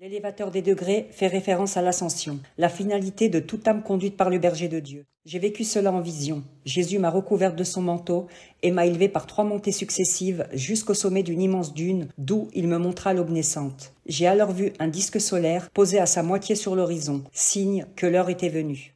L'élévateur des degrés fait référence à l'ascension, la finalité de toute âme conduite par le berger de Dieu. J'ai vécu cela en vision. Jésus m'a recouverte de son manteau et m'a élevé par 3 montées successives jusqu'au sommet d'une immense dune, d'où il me montra l'aube naissante. J'ai alors vu un disque solaire posé à sa moitié sur l'horizon, signe que l'heure était venue.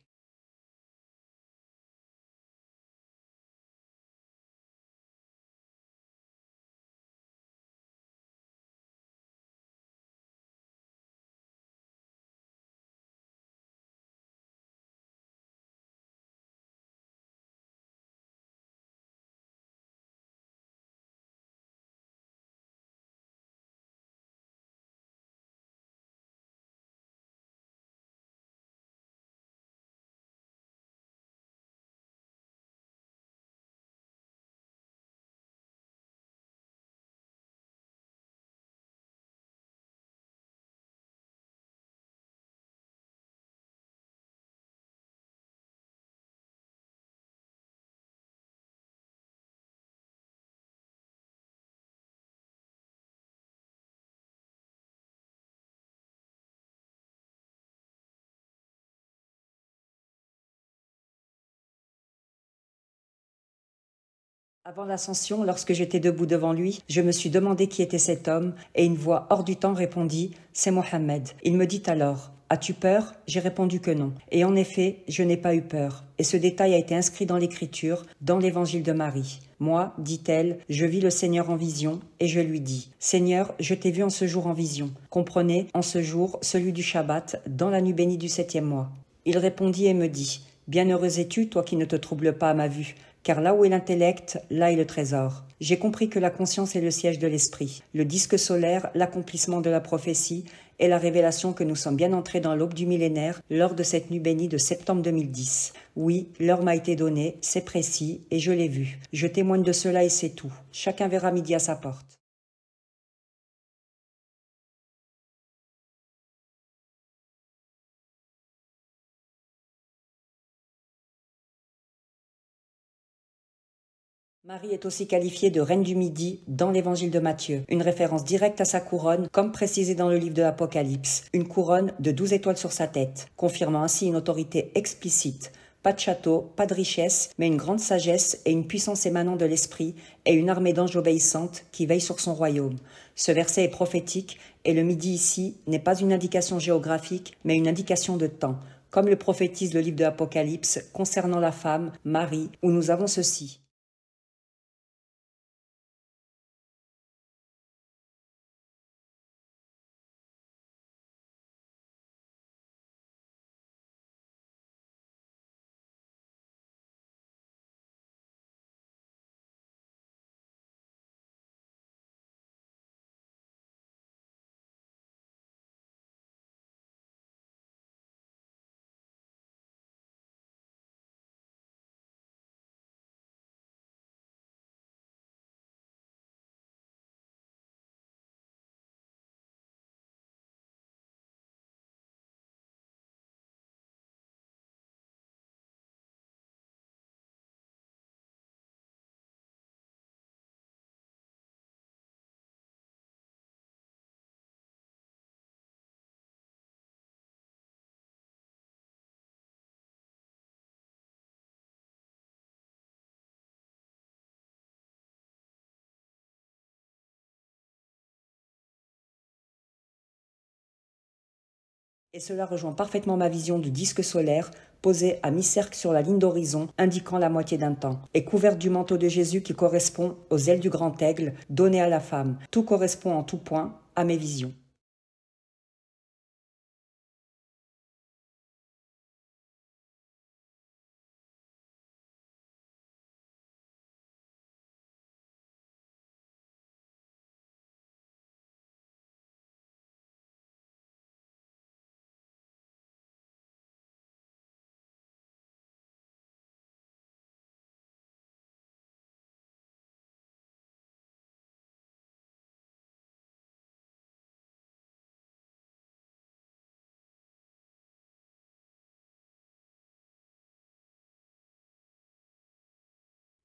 Avant l'ascension, lorsque j'étais debout devant lui, je me suis demandé qui était cet homme, et une voix hors du temps répondit « C'est Mohammed ». Il me dit alors « As-tu peur ?» J'ai répondu que non. Et en effet, je n'ai pas eu peur. Et ce détail a été inscrit dans l'Écriture, dans l'Évangile de Marie. Moi, dit-elle, je vis le Seigneur en vision, et je lui dis « Seigneur, je t'ai vu en ce jour en vision. Comprenez, en ce jour, celui du Shabbat, dans la nuit bénie du 7e mois. » Il répondit et me dit « Bienheureuse es-tu, toi qui ne te troubles pas à ma vue, car là où est l'intellect, là est le trésor. J'ai compris que la conscience est le siège de l'esprit, le disque solaire, l'accomplissement de la prophétie et la révélation que nous sommes bien entrés dans l'aube du millénaire lors de cette nuit bénie de septembre 2010. Oui, l'heure m'a été donnée, c'est précis, et je l'ai vu. Je témoigne de cela et c'est tout. Chacun verra midi à sa porte. Marie est aussi qualifiée de reine du Midi dans l'évangile de Matthieu, une référence directe à sa couronne, comme précisé dans le livre de l'Apocalypse, une couronne de 12 étoiles sur sa tête, confirmant ainsi une autorité explicite. Pas de château, pas de richesse, mais une grande sagesse et une puissance émanant de l'esprit et une armée d'anges obéissantes qui veillent sur son royaume. Ce verset est prophétique et le Midi ici n'est pas une indication géographique, mais une indication de temps, comme le prophétise le livre de l'Apocalypse concernant la femme, Marie, où nous avons ceci. Et cela rejoint parfaitement ma vision du disque solaire posé à mi-cercle sur la ligne d'horizon, indiquant la moitié d'un temps, et couverte du manteau de Jésus qui correspond aux ailes du grand aigle donné à la femme. Tout correspond en tout point à mes visions.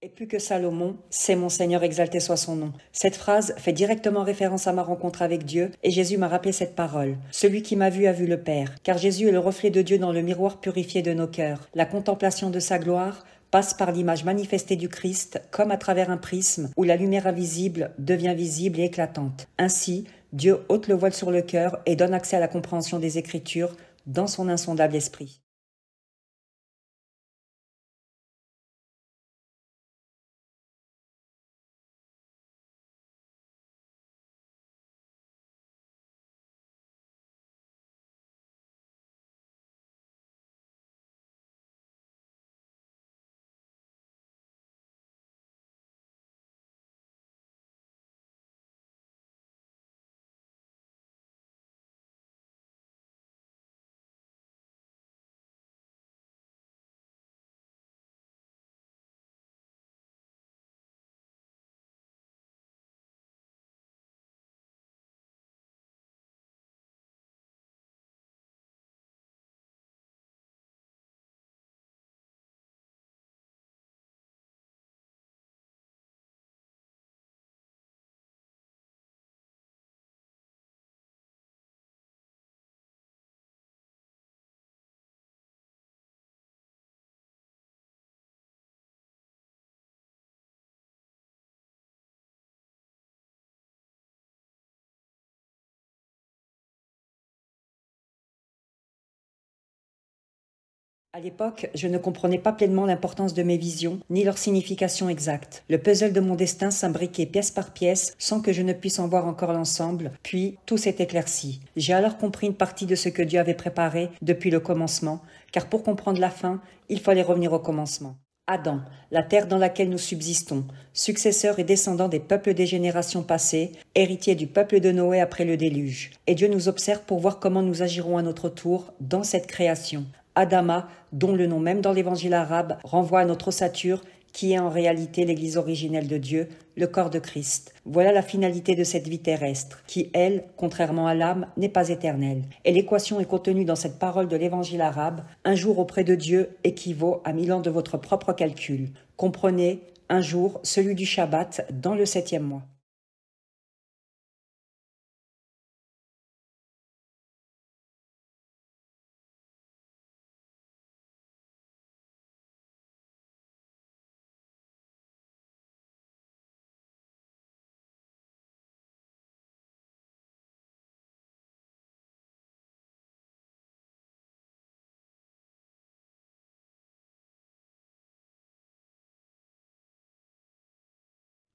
Et plus que Salomon, c'est mon Seigneur, exalté soit son nom. Cette phrase fait directement référence à ma rencontre avec Dieu, et Jésus m'a rappelé cette parole. Celui qui m'a vu a vu le Père, car Jésus est le reflet de Dieu dans le miroir purifié de nos cœurs. La contemplation de sa gloire passe par l'image manifestée du Christ, comme à travers un prisme où la lumière invisible devient visible et éclatante. Ainsi, Dieu ôte le voile sur le cœur et donne accès à la compréhension des Écritures dans son insondable esprit. À l'époque, je ne comprenais pas pleinement l'importance de mes visions, ni leur signification exacte. Le puzzle de mon destin s'imbriquait pièce par pièce, sans que je ne puisse en voir encore l'ensemble, puis tout s'est éclairci. J'ai alors compris une partie de ce que Dieu avait préparé depuis le commencement, car pour comprendre la fin, il fallait revenir au commencement. Adam, la terre dans laquelle nous subsistons, successeur et descendant des peuples des générations passées, héritier du peuple de Noé après le déluge. Et Dieu nous observe pour voir comment nous agirons à notre tour dans cette création. Adama, dont le nom même dans l'évangile arabe renvoie à notre ossature, qui est en réalité l'église originelle de Dieu, le corps de Christ. Voilà la finalité de cette vie terrestre, qui, elle, contrairement à l'âme, n'est pas éternelle. Et l'équation est contenue dans cette parole de l'évangile arabe, un jour auprès de Dieu équivaut à 1000 ans de votre propre calcul. Comprenez, un jour, celui du Shabbat, dans le 7e mois.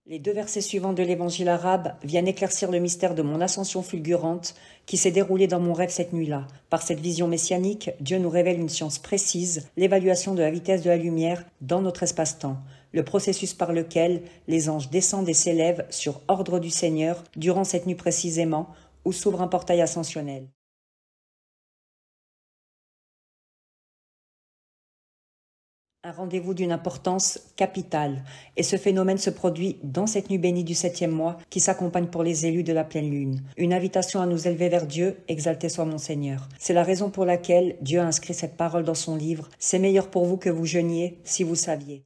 Les 2 versets suivants de l'évangile arabe viennent éclaircir le mystère de mon ascension fulgurante qui s'est déroulée dans mon rêve cette nuit-là. Par cette vision messianique, Dieu nous révèle une science précise, l'évaluation de la vitesse de la lumière dans notre espace-temps, le processus par lequel les anges descendent et s'élèvent sur ordre du Seigneur durant cette nuit précisément où s'ouvre un portail ascensionnel. Un rendez-vous d'une importance capitale. Et ce phénomène se produit dans cette nuit bénie du 7e mois qui s'accompagne pour les élus de la pleine lune. Une invitation à nous élever vers Dieu, exalté soit mon Seigneur. C'est la raison pour laquelle Dieu a inscrit cette parole dans son livre. C'est meilleur pour vous que vous jeûniez si vous saviez.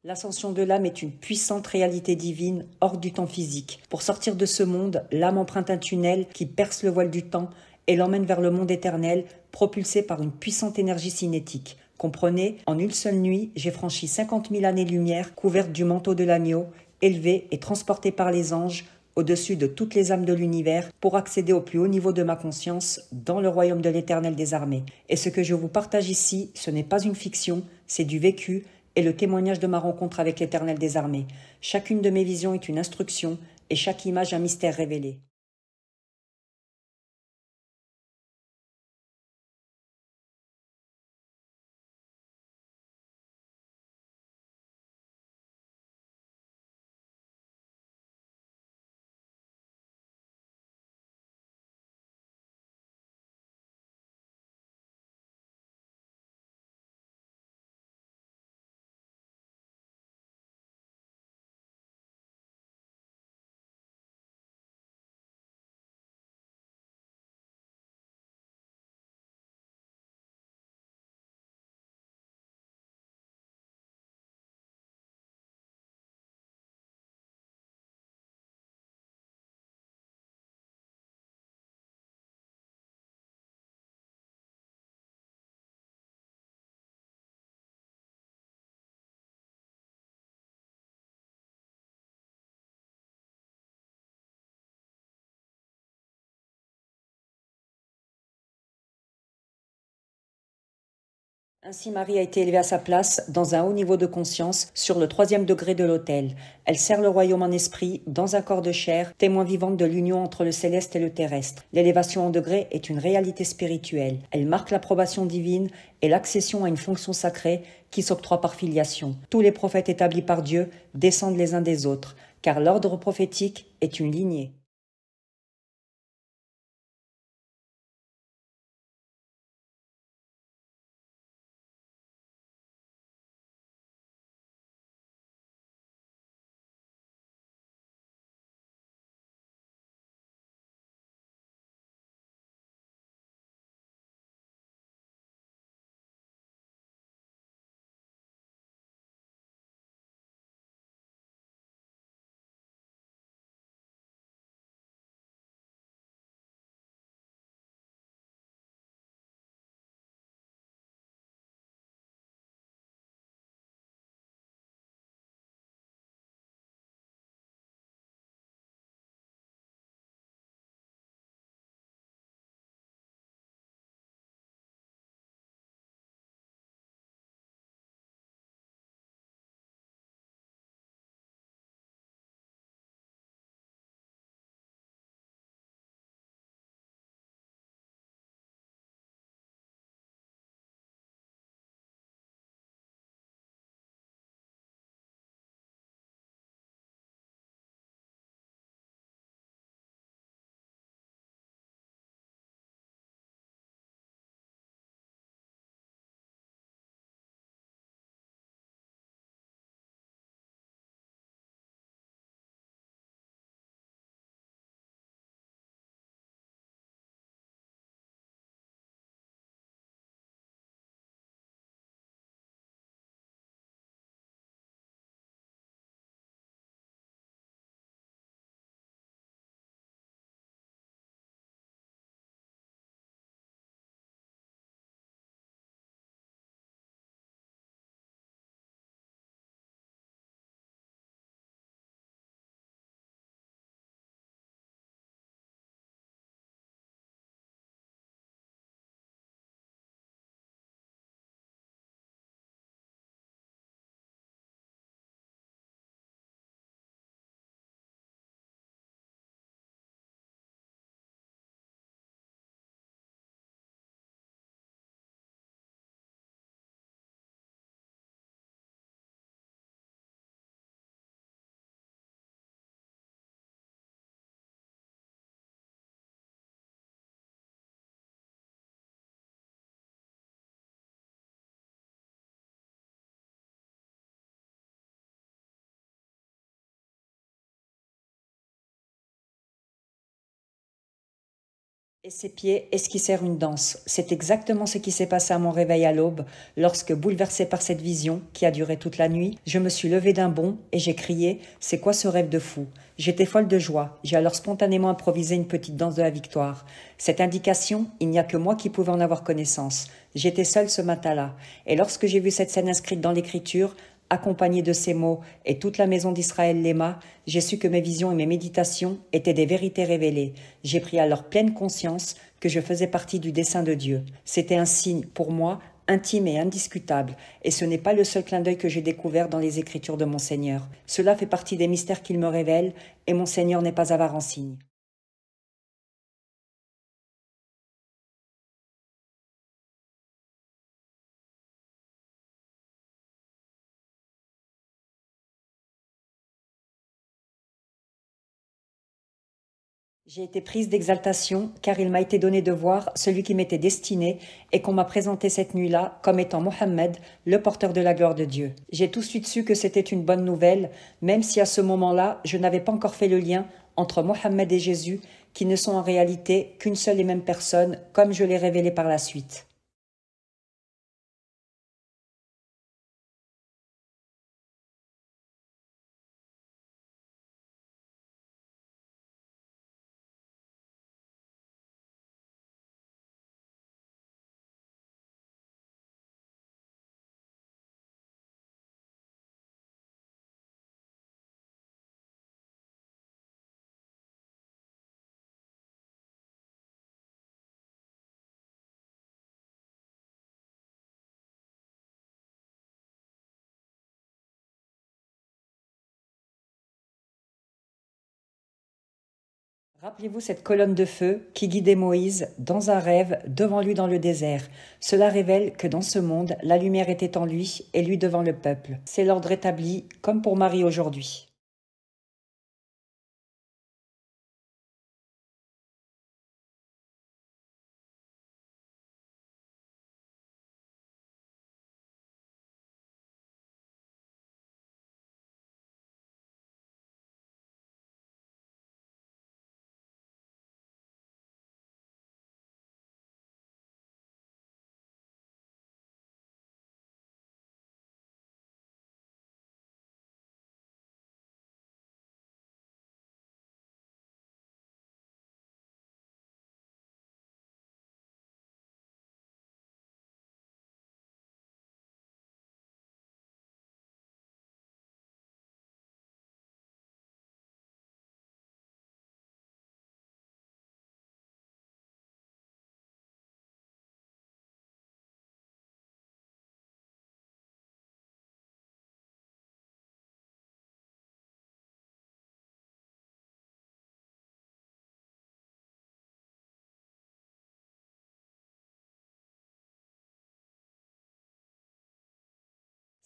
L'ascension de l'âme est une puissante réalité divine hors du temps physique. Pour sortir de ce monde, l'âme emprunte un tunnel qui perce le voile du temps et l'emmène vers le monde éternel, propulsé par une puissante énergie cinétique. Comprenez, en une seule nuit, j'ai franchi 50 000 années-lumière couvertes du manteau de l'agneau, élevées et transportées par les anges au-dessus de toutes les âmes de l'univers pour accéder au plus haut niveau de ma conscience dans le royaume de l'Éternel des armées. Et ce que je vous partage ici, ce n'est pas une fiction, c'est du vécu est le témoignage de ma rencontre avec l'Éternel des armées. Chacune de mes visions est une instruction et chaque image un mystère révélé. Ainsi Marie a été élevée à sa place, dans un haut niveau de conscience, sur le 3e degré de l'autel. Elle sert le royaume en esprit, dans un corps de chair, témoin vivante de l'union entre le céleste et le terrestre. L'élévation en degré est une réalité spirituelle. Elle marque l'approbation divine et l'accession à une fonction sacrée qui s'octroie par filiation. Tous les prophètes établis par Dieu descendent les uns des autres, car l'ordre prophétique est une lignée. Et ses pieds esquissèrent une danse. C'est exactement ce qui s'est passé à mon réveil à l'aube, lorsque, bouleversé par cette vision, qui a duré toute la nuit, je me suis levée d'un bond et j'ai crié « C'est quoi ce rêve de fou ?» J'étais folle de joie. J'ai alors spontanément improvisé une petite danse de la victoire. Cette indication, il n'y a que moi qui pouvais en avoir connaissance. J'étais seule ce matin-là. Et lorsque j'ai vu cette scène inscrite dans l'Écriture, accompagnée de ces mots « Et toute la maison d'Israël l'aima », j'ai su que mes visions et mes méditations étaient des vérités révélées. J'ai pris alors pleine conscience que je faisais partie du dessein de Dieu. C'était un signe, pour moi, intime et indiscutable, et ce n'est pas le seul clin d'œil que j'ai découvert dans les écritures de mon Seigneur. Cela fait partie des mystères qu'il me révèle, et mon Seigneur n'est pas avare en signes. J'ai été prise d'exaltation, car il m'a été donné de voir celui qui m'était destiné, et qu'on m'a présenté cette nuit-là comme étant Mohammed, le porteur de la gloire de Dieu. J'ai tout de suite su que c'était une bonne nouvelle, même si à ce moment-là, je n'avais pas encore fait le lien entre Mohammed et Jésus, qui ne sont en réalité qu'une seule et même personne, comme je l'ai révélé par la suite. Rappelez-vous cette colonne de feu qui guidait Moïse dans un rêve devant lui dans le désert. Cela révèle que dans ce monde, la lumière était en lui et lui devant le peuple. C'est l'ordre établi, comme pour Marie aujourd'hui.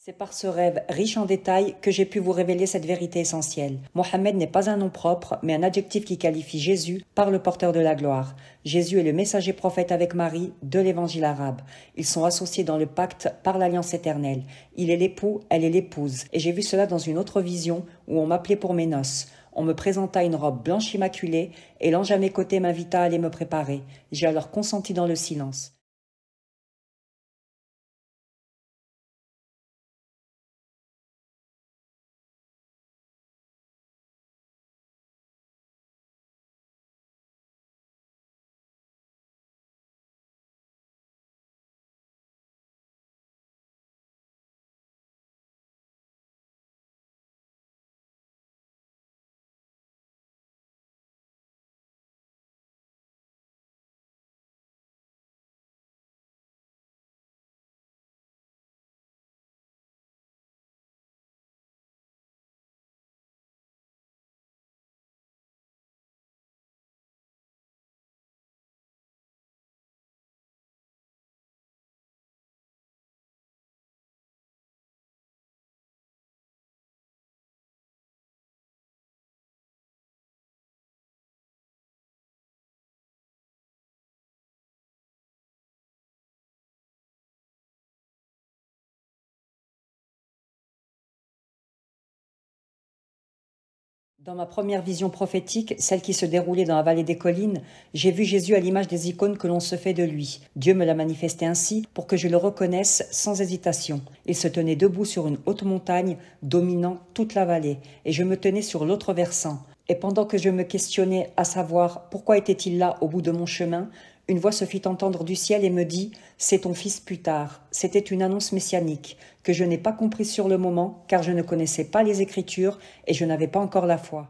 C'est par ce rêve riche en détails que j'ai pu vous révéler cette vérité essentielle. Mohammed n'est pas un nom propre, mais un adjectif qui qualifie Jésus par le porteur de la gloire. Jésus est le messager prophète avec Marie de l'évangile arabe. Ils sont associés dans le pacte par l'alliance éternelle. Il est l'époux, elle est l'épouse. Et j'ai vu cela dans une autre vision où on m'appelait pour mes noces. On me présenta une robe blanche immaculée et l'ange à mes côtés m'invita à aller me préparer. J'ai alors consenti dans le silence. Dans ma première vision prophétique, celle qui se déroulait dans la vallée des collines, j'ai vu Jésus à l'image des icônes que l'on se fait de lui. Dieu me l'a manifesté ainsi pour que je le reconnaisse sans hésitation. Il se tenait debout sur une haute montagne, dominant toute la vallée, et je me tenais sur l'autre versant. Et pendant que je me questionnais à savoir pourquoi était-il là au bout de mon chemin, une voix se fit entendre du ciel et me dit « C'est ton fils plus tard ». C'était une annonce messianique que je n'ai pas comprise sur le moment car je ne connaissais pas les Écritures et je n'avais pas encore la foi.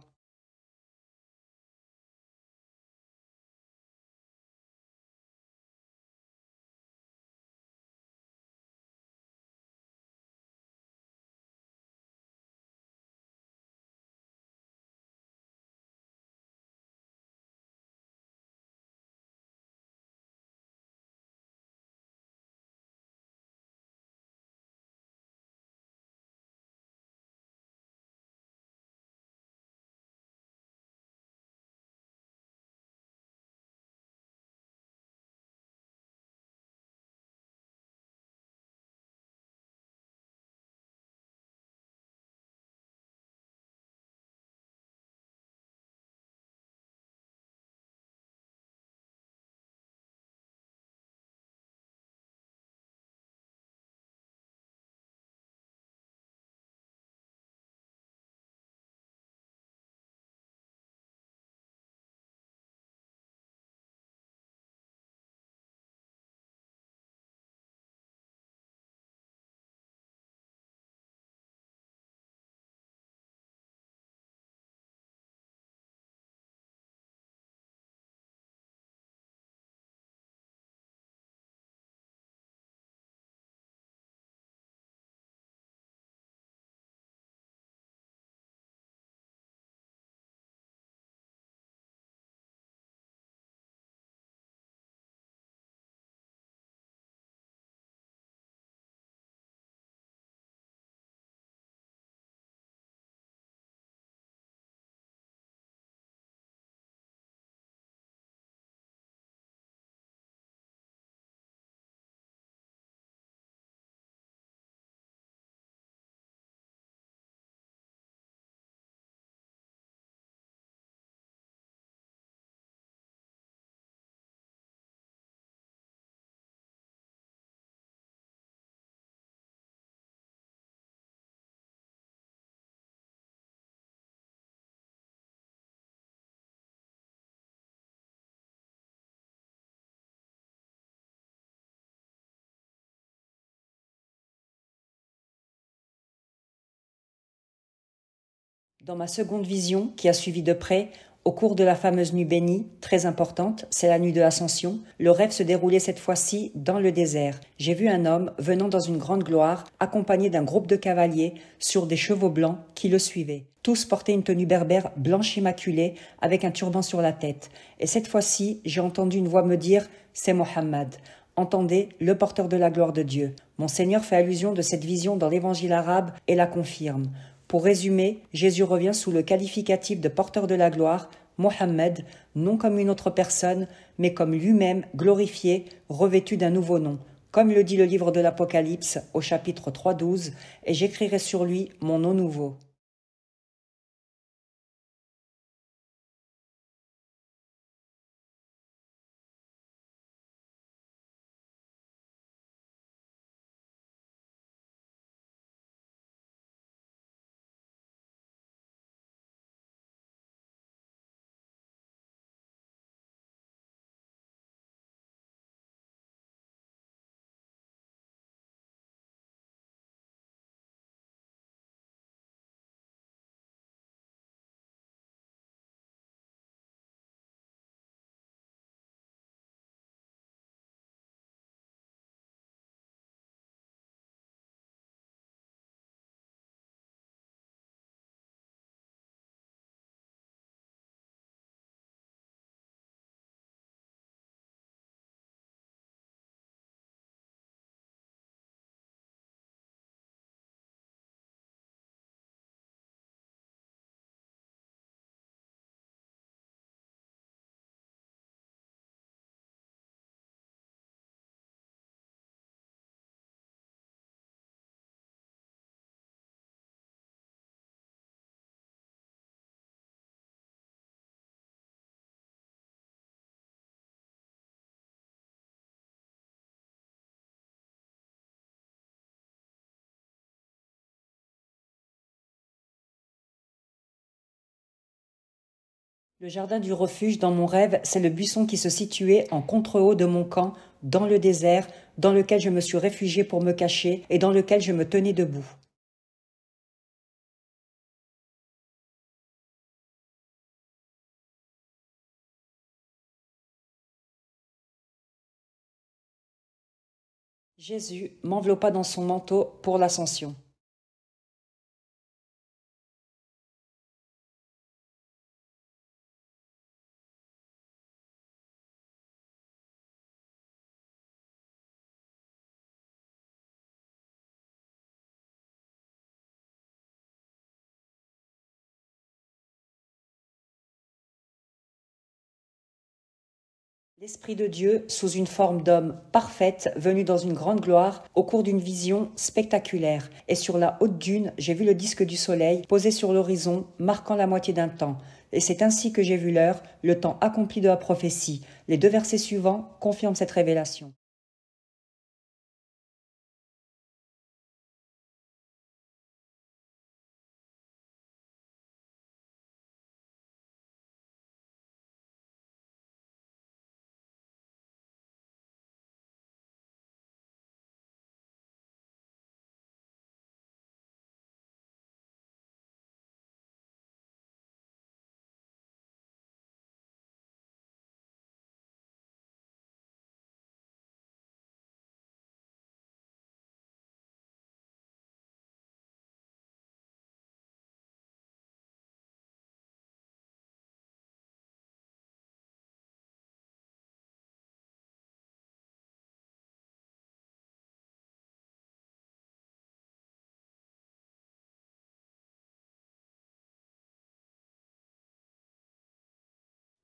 Dans ma seconde vision, qui a suivi de près, au cours de la fameuse nuit bénie, très importante, c'est la nuit de l'Ascension, le rêve se déroulait cette fois-ci dans le désert. J'ai vu un homme venant dans une grande gloire, accompagné d'un groupe de cavaliers sur des chevaux blancs qui le suivaient. Tous portaient une tenue berbère blanche immaculée avec un turban sur la tête. Et cette fois-ci, j'ai entendu une voix me dire « C'est Mohammed ». Entendez, le porteur de la gloire de Dieu. Mon Seigneur fait allusion de cette vision dans l'évangile arabe et la confirme. Pour résumer, Jésus revient sous le qualificatif de porteur de la gloire, Mohammed, non comme une autre personne, mais comme lui-même glorifié, revêtu d'un nouveau nom. Comme le dit le livre de l'Apocalypse au chapitre 3:12, et j'écrirai sur lui mon nom nouveau. Le jardin du refuge dans mon rêve, c'est le buisson qui se situait en contre-haut de mon camp, dans le désert, dans lequel je me suis réfugié pour me cacher et dans lequel je me tenais debout. Jésus m'enveloppa dans son manteau pour l'ascension. L'Esprit de Dieu, sous une forme d'homme parfaite, venu dans une grande gloire, au cours d'une vision spectaculaire. Et sur la haute dune, j'ai vu le disque du soleil posé sur l'horizon, marquant la moitié d'un temps. Et c'est ainsi que j'ai vu l'heure, le temps accompli de la prophétie. Les deux versets suivants confirment cette révélation.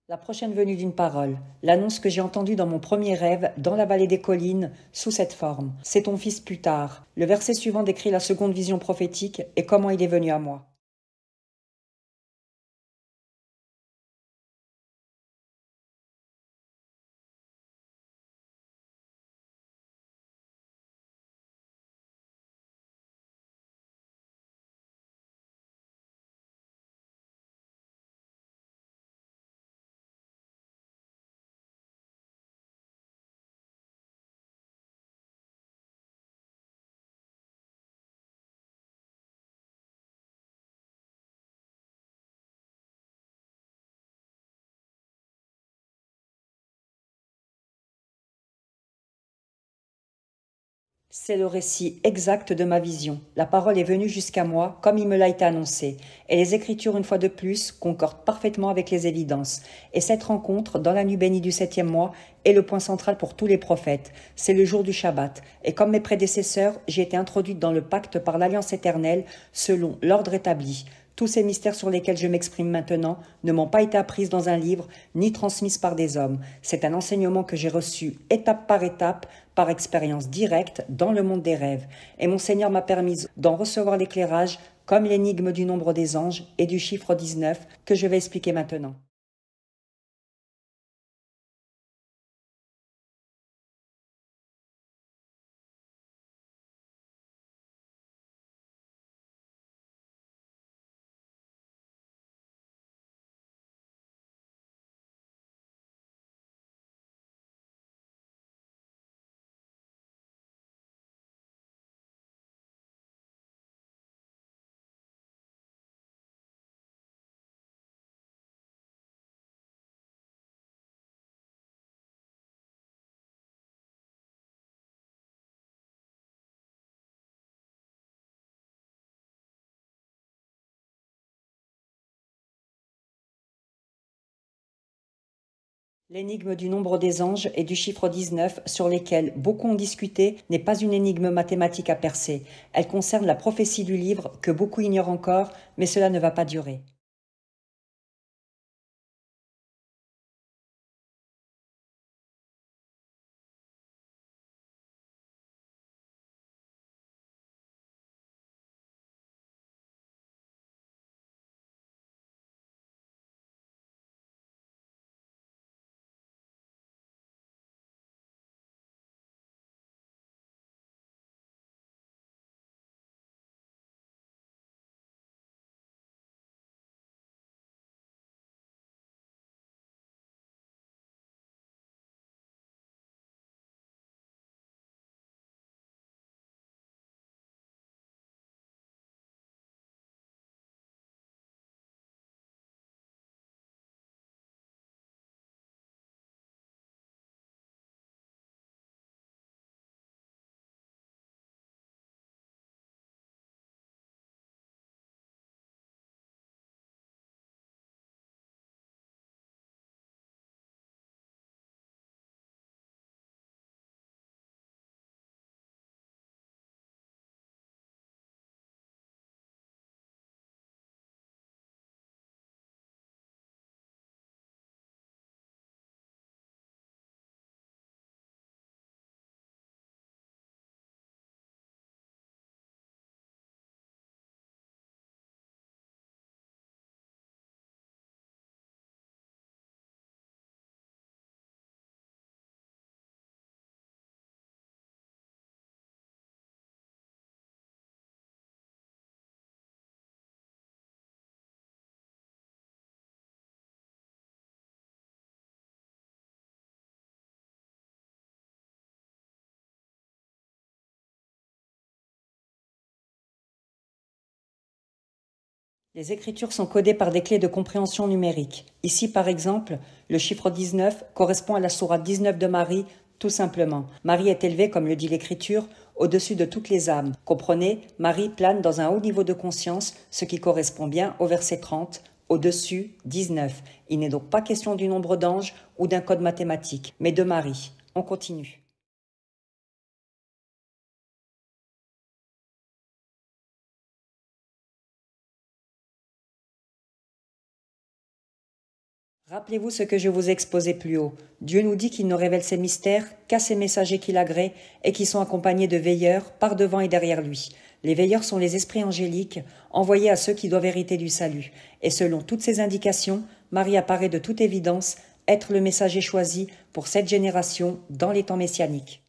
La prochaine venue d'une parole, l'annonce que j'ai entendue dans mon premier rêve, dans la vallée des collines, sous cette forme. C'est ton fils plus tard. Le verset suivant décrit la seconde vision prophétique et comment il est venu à moi. C'est le récit exact de ma vision. La parole est venue jusqu'à moi comme il me l'a été annoncé. Et les Écritures, une fois de plus, concordent parfaitement avec les évidences. Et cette rencontre, dans la nuit bénie du 7e mois, est le point central pour tous les prophètes. C'est le jour du Shabbat. Et comme mes prédécesseurs, j'ai été introduite dans le pacte par l'alliance éternelle, selon l'ordre établi. Tous ces mystères sur lesquels je m'exprime maintenant ne m'ont pas été appris dans un livre, ni transmis par des hommes. C'est un enseignement que j'ai reçu étape, par expérience directe, dans le monde des rêves. Et mon Seigneur m'a permis d'en recevoir l'éclairage, comme l'énigme du nombre des anges et du chiffre 19, que je vais expliquer maintenant. L'énigme du nombre des anges et du chiffre 19, sur lesquels beaucoup ont discuté, n'est pas une énigme mathématique à percer. Elle concerne la prophétie du livre que beaucoup ignorent encore, mais cela ne va pas durer. Les écritures sont codées par des clés de compréhension numérique. Ici, par exemple, le chiffre 19 correspond à la sourate 19 de Marie, tout simplement. Marie est élevée, comme le dit l'écriture, au-dessus de toutes les âmes. Comprenez, Marie plane dans un haut niveau de conscience, ce qui correspond bien au verset 30, au-dessus 19. Il n'est donc pas question du nombre d'anges ou d'un code mathématique, mais de Marie. On continue. Rappelez-vous ce que je vous ai exposé plus haut. Dieu nous dit qu'il ne révèle ses mystères qu'à ses messagers qu'il agrée et qui sont accompagnés de veilleurs par devant et derrière lui. Les veilleurs sont les esprits angéliques envoyés à ceux qui doivent hériter du salut. Et selon toutes ces indications, Marie apparaît de toute évidence être le messager choisi pour cette génération dans les temps messianiques.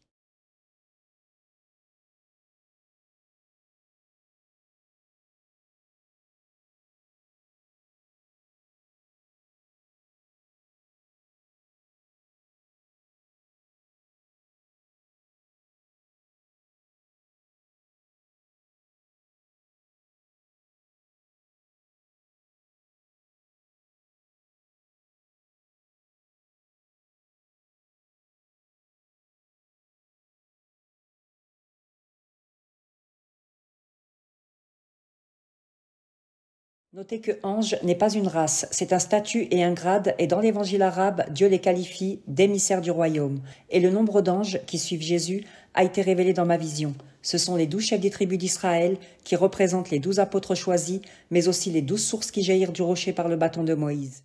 Notez que ange n'est pas une race, c'est un statut et un grade, et dans l'évangile arabe, Dieu les qualifie d'émissaires du royaume. Et le nombre d'anges qui suivent Jésus a été révélé dans ma vision. Ce sont les 12 chefs des tribus d'Israël qui représentent les 12 apôtres choisis, mais aussi les 12 sources qui jaillirent du rocher par le bâton de Moïse.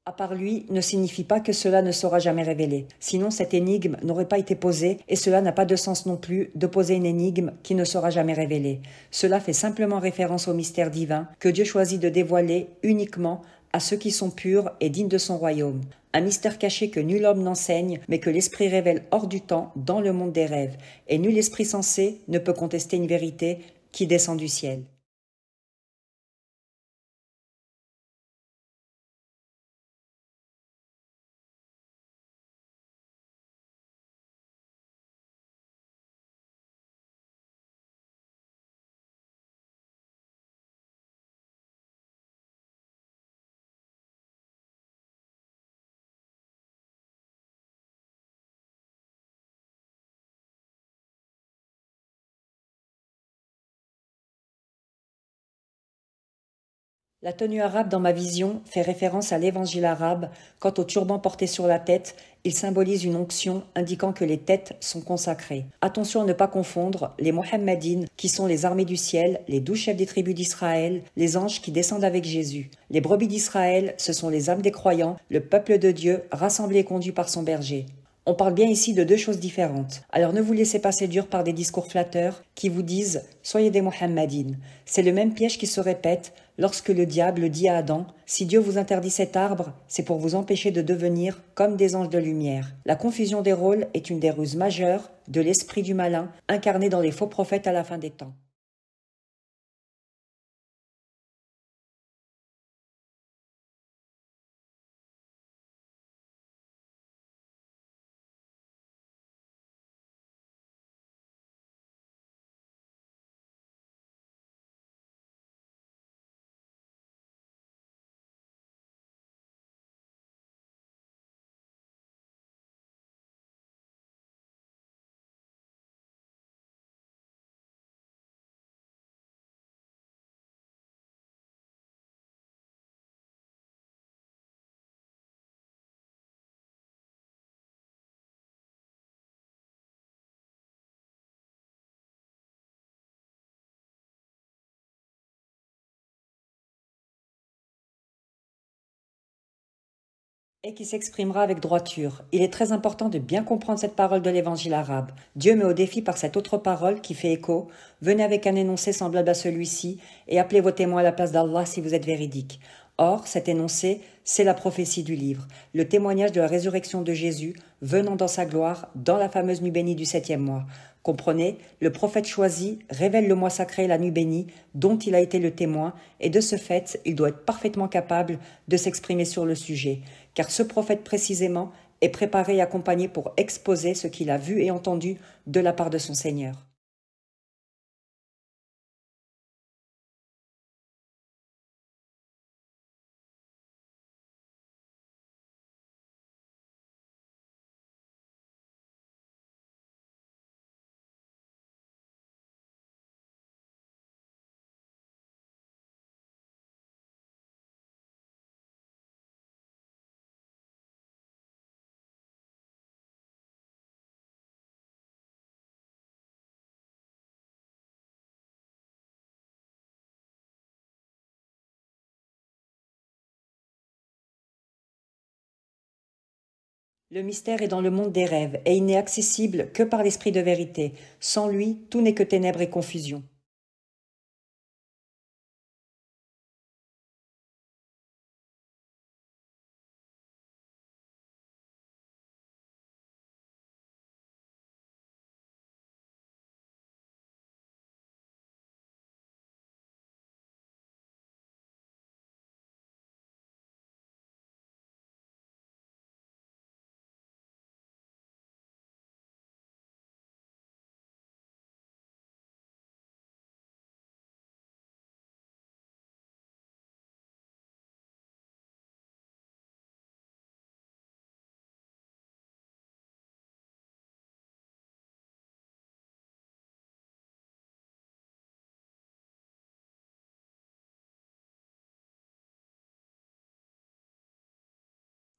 À part lui ne signifie pas que cela ne sera jamais révélé. Sinon, cette énigme n'aurait pas été posée et cela n'a pas de sens non plus de poser une énigme qui ne sera jamais révélée. Cela fait simplement référence au mystère divin que Dieu choisit de dévoiler uniquement à ceux qui sont purs et dignes de son royaume. Un mystère caché que nul homme n'enseigne, mais que l'esprit révèle hors du temps dans le monde des rêves. Et nul esprit sensé ne peut contester une vérité qui descend du ciel. La tenue arabe dans ma vision fait référence à l'évangile arabe. Quant au turban porté sur la tête, il symbolise une onction indiquant que les têtes sont consacrées. Attention à ne pas confondre les Mohammedines, qui sont les armées du ciel, les 12 chefs des tribus d'Israël, les anges qui descendent avec Jésus. Les brebis d'Israël, ce sont les âmes des croyants, le peuple de Dieu, rassemblé et conduit par son berger. On parle bien ici de deux choses différentes. Alors ne vous laissez pas séduire par des discours flatteurs qui vous disent soyez des Mohammedines. C'est le même piège qui se répète lorsque le diable dit à Adam si Dieu vous interdit cet arbre, c'est pour vous empêcher de devenir comme des anges de lumière. La confusion des rôles est une des ruses majeures de l'esprit du malin incarné dans les faux prophètes à la fin des temps. Et qui s'exprimera avec droiture. Il est très important de bien comprendre cette parole de l'évangile arabe. Dieu met au défi par cette autre parole qui fait écho. Venez avec un énoncé semblable à celui-ci et appelez vos témoins à la place d'Allah si vous êtes véridique. Or, cet énoncé, c'est la prophétie du livre, le témoignage de la résurrection de Jésus venant dans sa gloire dans la fameuse nuit bénie du 7e mois. Comprenez, le prophète choisi révèle le mois sacré, la nuit bénie, dont il a été le témoin, et de ce fait, il doit être parfaitement capable de s'exprimer sur le sujet, car ce prophète précisément est préparé et accompagné pour exposer ce qu'il a vu et entendu de la part de son Seigneur. Le mystère est dans le monde des rêves, et il n'est accessible que par l'esprit de vérité. Sans lui, tout n'est que ténèbres et confusion.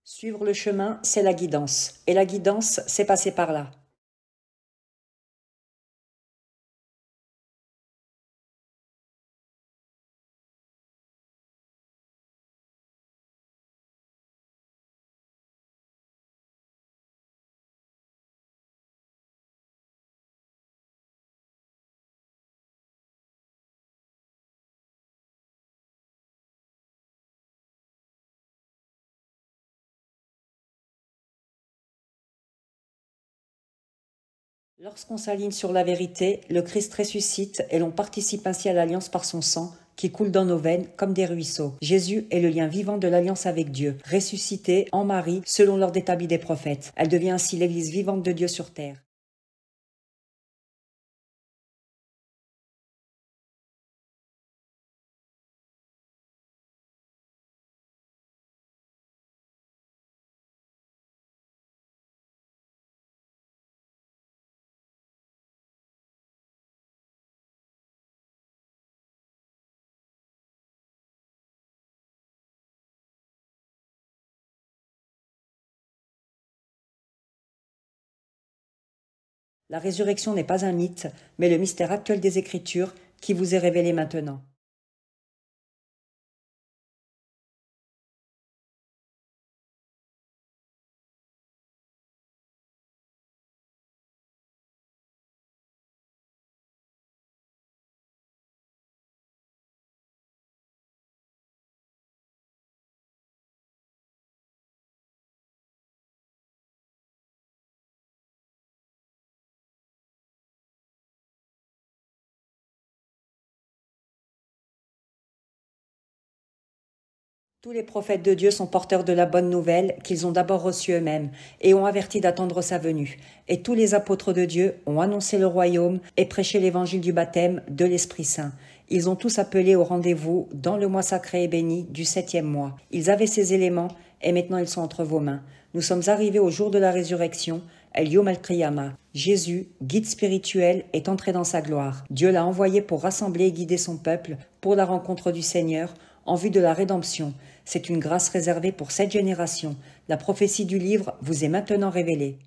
Suivre le chemin, c'est la guidance. Et la guidance, c'est passer par là. Lorsqu'on s'aligne sur la vérité, le Christ ressuscite et l'on participe ainsi à l'alliance par son sang qui coule dans nos veines comme des ruisseaux. Jésus est le lien vivant de l'alliance avec Dieu, ressuscité en Marie selon l'ordre établi des prophètes. Elle devient ainsi l'église vivante de Dieu sur terre. La résurrection n'est pas un mythe, mais le mystère actuel des Écritures qui vous est révélé maintenant. Tous les prophètes de Dieu sont porteurs de la bonne nouvelle qu'ils ont d'abord reçue eux-mêmes et ont averti d'attendre sa venue. Et tous les apôtres de Dieu ont annoncé le royaume et prêché l'évangile du baptême de l'Esprit Saint. Ils ont tous appelé au rendez-vous dans le mois sacré et béni du 7e mois. Ils avaient ces éléments et maintenant ils sont entre vos mains. Nous sommes arrivés au jour de la résurrection, El Yom El Kriyama. Jésus, guide spirituel, est entré dans sa gloire. Dieu l'a envoyé pour rassembler et guider son peuple pour la rencontre du Seigneur en vue de la rédemption. C'est une grâce réservée pour cette génération. La prophétie du livre vous est maintenant révélée.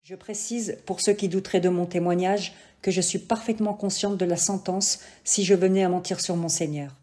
Je précise, pour ceux qui douteraient de mon témoignage, que je suis parfaitement consciente de la sentence si je venais à mentir sur mon Seigneur.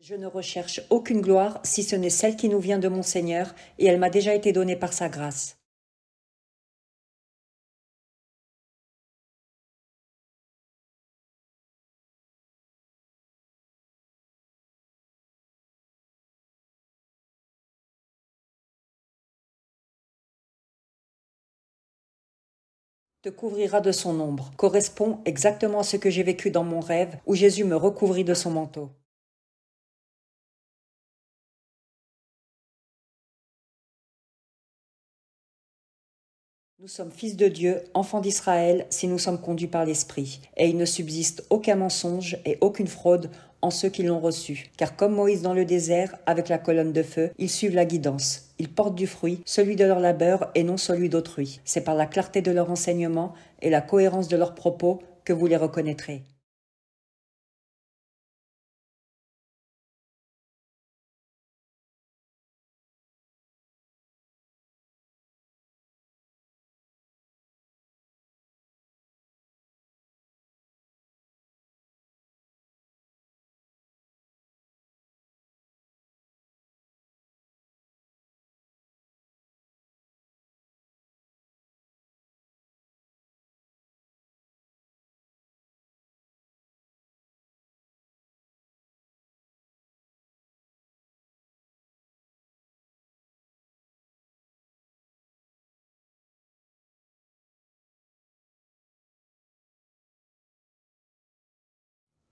Je ne recherche aucune gloire si ce n'est celle qui nous vient de mon Seigneur, et elle m'a déjà été donnée par sa grâce. Te couvrira de son ombre correspond exactement à ce que j'ai vécu dans mon rêve où Jésus me recouvrit de son manteau. Nous sommes fils de Dieu, enfants d'Israël, si nous sommes conduits par l'Esprit. Et il ne subsiste aucun mensonge et aucune fraude en ceux qui l'ont reçu. Car comme Moïse dans le désert, avec la colonne de feu, ils suivent la guidance. Ils portent du fruit, celui de leur labeur et non celui d'autrui. C'est par la clarté de leur enseignement et la cohérence de leurs propos que vous les reconnaîtrez.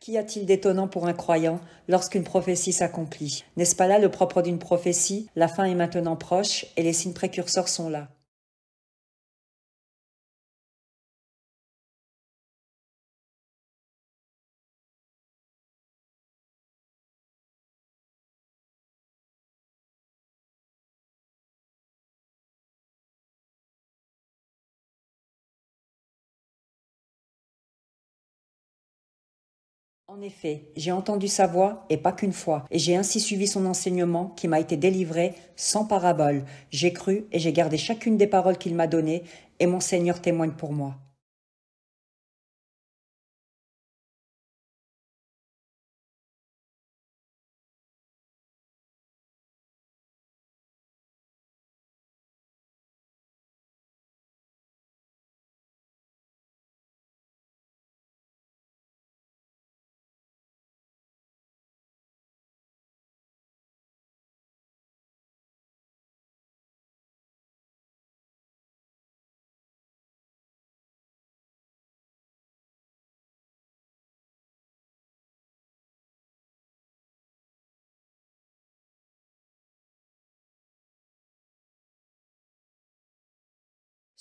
Qu'y a-t-il d'étonnant pour un croyant lorsqu'une prophétie s'accomplit? N'est-ce pas là le propre d'une prophétie? La fin est maintenant proche et les signes précurseurs sont là. En effet, j'ai entendu sa voix, et pas qu'une fois, et j'ai ainsi suivi son enseignement qui m'a été délivré sans parabole. J'ai cru et j'ai gardé chacune des paroles qu'il m'a données, et mon Seigneur témoigne pour moi.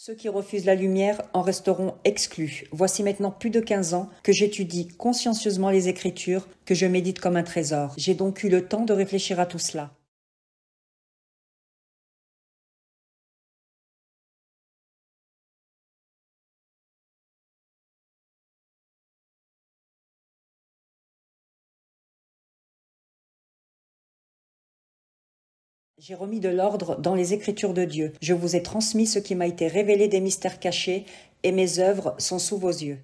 Ceux qui refusent la lumière en resteront exclus. Voici maintenant plus de 15 ans que j'étudie consciencieusement les Écritures, que je médite comme un trésor. J'ai donc eu le temps de réfléchir à tout cela. J'ai remis de l'ordre dans les Écritures de Dieu. Je vous ai transmis ce qui m'a été révélé des mystères cachés, et mes œuvres sont sous vos yeux.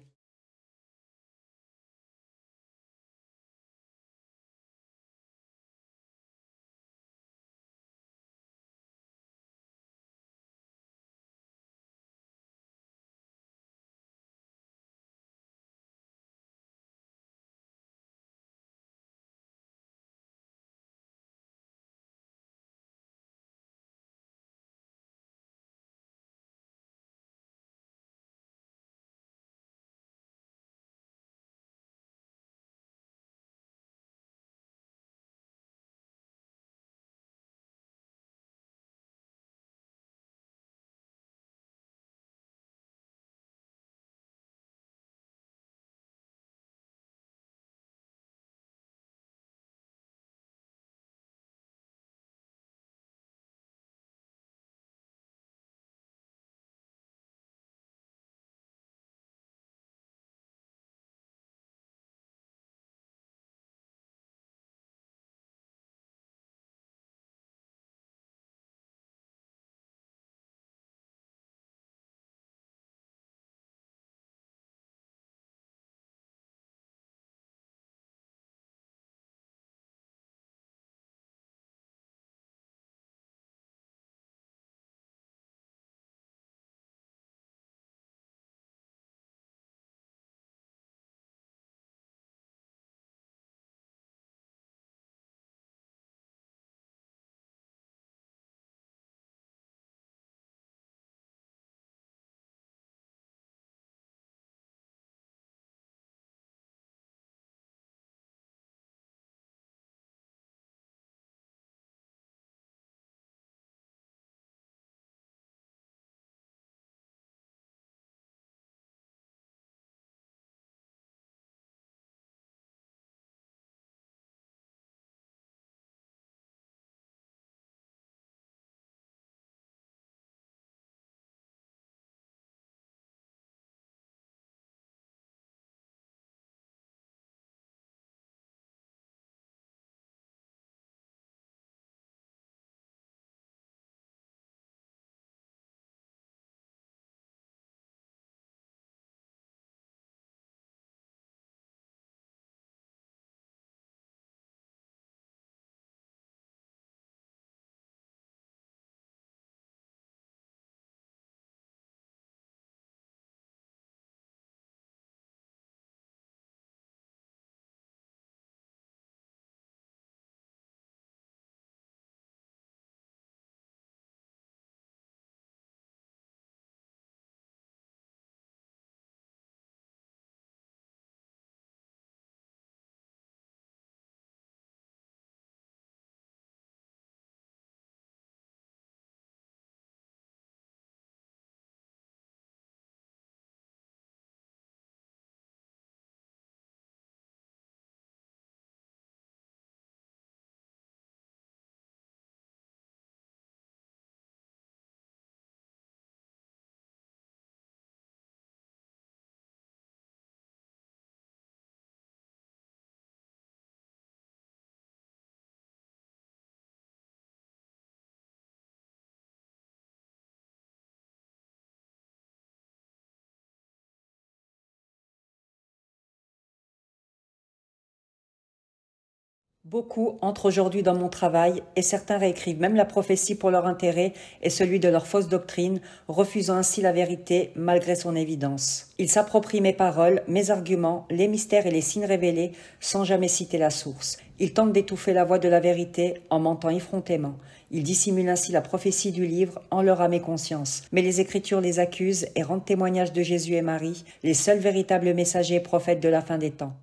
Beaucoup entrent aujourd'hui dans mon travail et certains réécrivent même la prophétie pour leur intérêt et celui de leur fausse doctrine, refusant ainsi la vérité malgré son évidence. Ils s'approprient mes paroles, mes arguments, les mystères et les signes révélés sans jamais citer la source. Ils tentent d'étouffer la voix de la vérité en mentant effrontément. Ils dissimulent ainsi la prophétie du livre en leur âme et conscience. Mais les Écritures les accusent et rendent témoignage de Jésus et Marie, les seuls véritables messagers et prophètes de la fin des temps.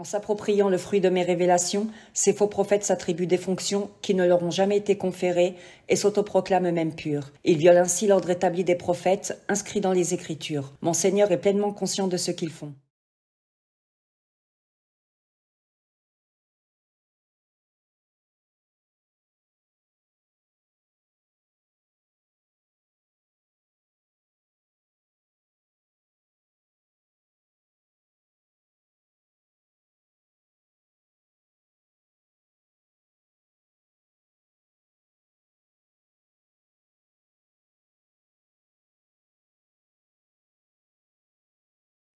En s'appropriant le fruit de mes révélations, ces faux prophètes s'attribuent des fonctions qui ne leur ont jamais été conférées et s'autoproclament eux-mêmes purs. Ils violent ainsi l'ordre établi des prophètes, inscrit dans les Écritures. Mon Seigneur est pleinement conscient de ce qu'ils font.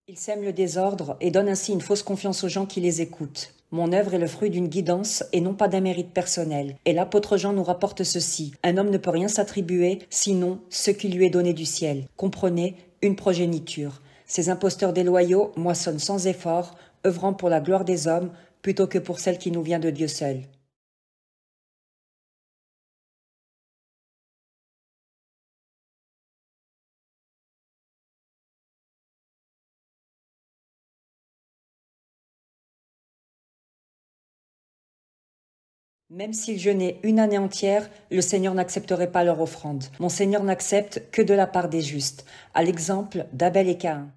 Ils sèment le désordre et donnent ainsi une fausse confiance aux gens qui les écoutent. Mon œuvre est le fruit d'une guidance et non pas d'un mérite personnel. Et l'apôtre Jean nous rapporte ceci. Un homme ne peut rien s'attribuer, sinon ce qui lui est donné du ciel. Comprenez, une progéniture. Ces imposteurs déloyaux moissonnent sans effort, œuvrant pour la gloire des hommes plutôt que pour celle qui nous vient de Dieu seul. Même s'ils jeûnaient une année entière, le Seigneur n'accepterait pas leur offrande. Mon Seigneur n'accepte que de la part des justes, à l'exemple d'Abel et Caïn.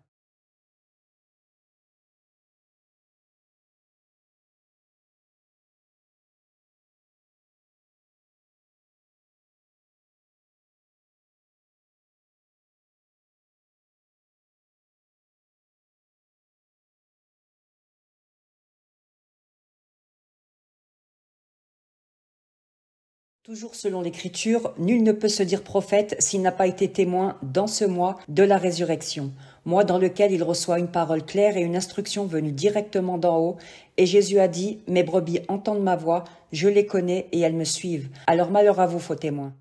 Toujours selon l'Écriture, nul ne peut se dire prophète s'il n'a pas été témoin dans ce mois de la résurrection, mois dans lequel il reçoit une parole claire et une instruction venue directement d'en haut. Et Jésus a dit, mes brebis entendent ma voix, je les connais et elles me suivent. Alors malheur à vous, faux témoins.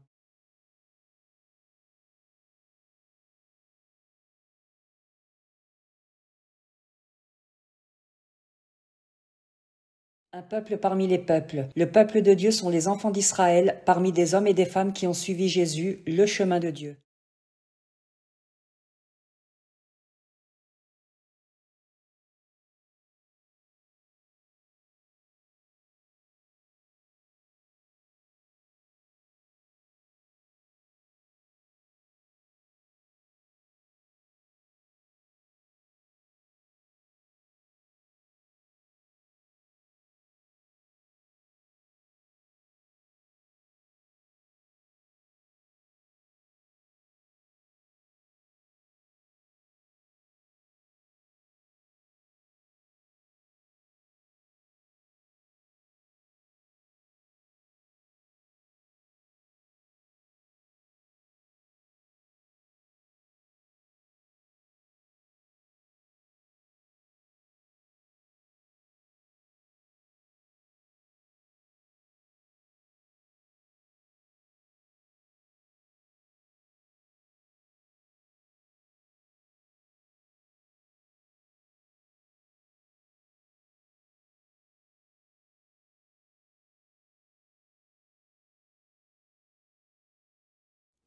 Un peuple parmi les peuples. Le peuple de Dieu sont les enfants d'Israël, parmi des hommes et des femmes qui ont suivi Jésus, le chemin de Dieu.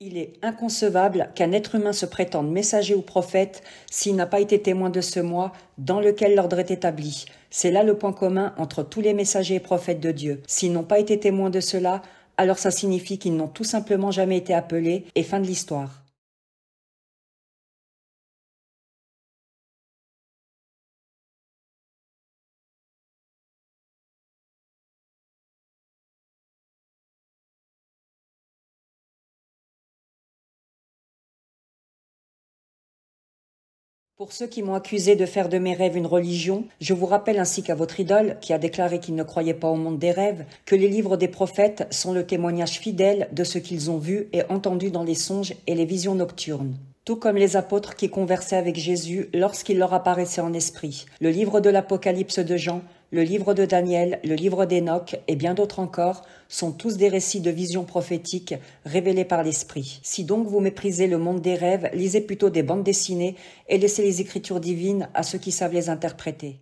Il est inconcevable qu'un être humain se prétende messager ou prophète s'il n'a pas été témoin de ce mois dans lequel l'ordre est établi. C'est là le point commun entre tous les messagers et prophètes de Dieu. S'ils n'ont pas été témoins de cela, alors ça signifie qu'ils n'ont tout simplement jamais été appelés et fin de l'histoire. Pour ceux qui m'ont accusé de faire de mes rêves une religion, je vous rappelle ainsi qu'à votre idole, qui a déclaré qu'il ne croyait pas au monde des rêves, que les livres des prophètes sont le témoignage fidèle de ce qu'ils ont vu et entendu dans les songes et les visions nocturnes. Tout comme les apôtres qui conversaient avec Jésus lorsqu'il leur apparaissait en esprit. Le livre de l'Apocalypse de Jean, le livre de Daniel, le livre d'Enoch et bien d'autres encore sont tous des récits de visions prophétiques révélés par l'Esprit. Si donc vous méprisez le monde des rêves, lisez plutôt des bandes dessinées et laissez les écritures divines à ceux qui savent les interpréter.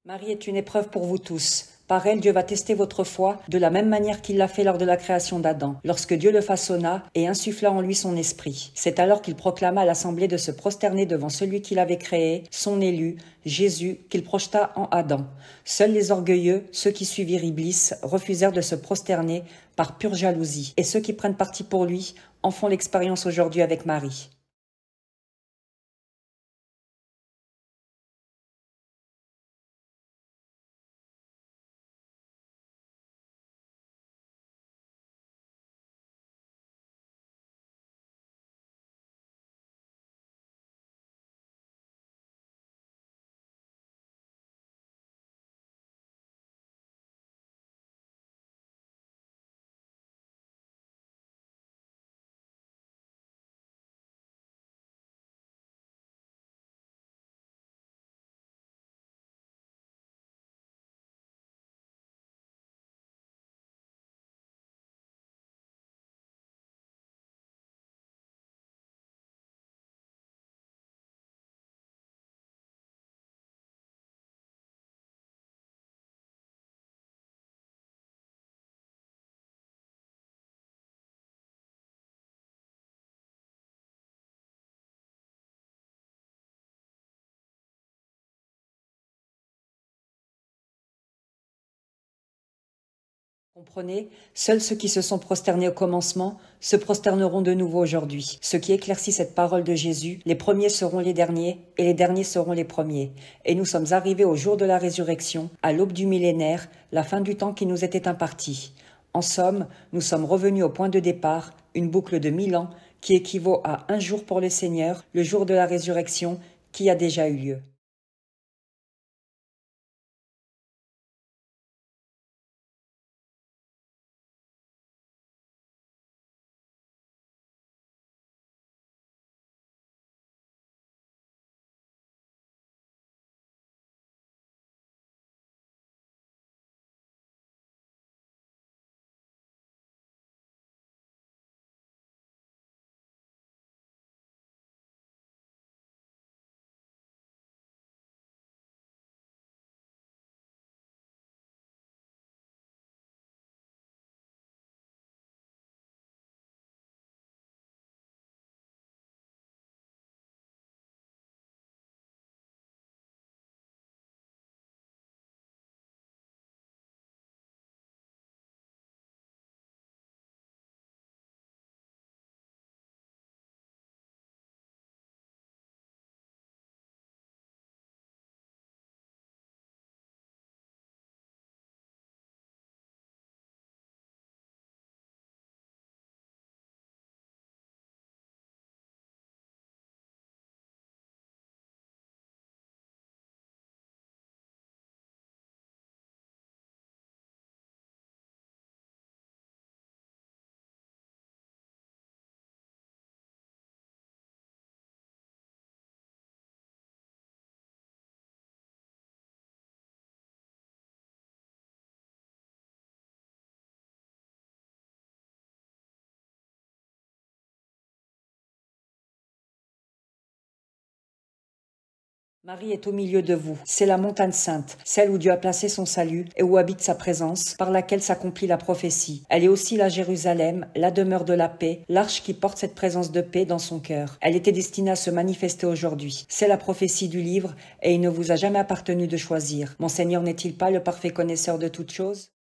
Marie est une épreuve pour vous tous. Par elle, Dieu va tester votre foi de la même manière qu'il l'a fait lors de la création d'Adam, lorsque Dieu le façonna et insuffla en lui son esprit. C'est alors qu'il proclama à l'assemblée de se prosterner devant celui qu'il avait créé, son élu, Jésus, qu'il projeta en Adam. Seuls les orgueilleux, ceux qui suivirent Iblis, refusèrent de se prosterner par pure jalousie. Et ceux qui prennent parti pour lui en font l'expérience aujourd'hui avec Marie. Comprenez, seuls ceux qui se sont prosternés au commencement se prosterneront de nouveau aujourd'hui. Ce qui éclaircit cette parole de Jésus, les premiers seront les derniers et les derniers seront les premiers. Et nous sommes arrivés au jour de la résurrection, à l'aube du millénaire, la fin du temps qui nous était imparti. En somme, nous sommes revenus au point de départ, une boucle de 1000 ans qui équivaut à un jour pour le Seigneur, le jour de la résurrection qui a déjà eu lieu. Marie est au milieu de vous. C'est la montagne sainte, celle où Dieu a placé son salut et où habite sa présence, par laquelle s'accomplit la prophétie. Elle est aussi la Jérusalem, la demeure de la paix, l'arche qui porte cette présence de paix dans son cœur. Elle était destinée à se manifester aujourd'hui. C'est la prophétie du livre et il ne vous a jamais appartenu de choisir. Mon Seigneur n'est-il pas le parfait connaisseur de toutes choses?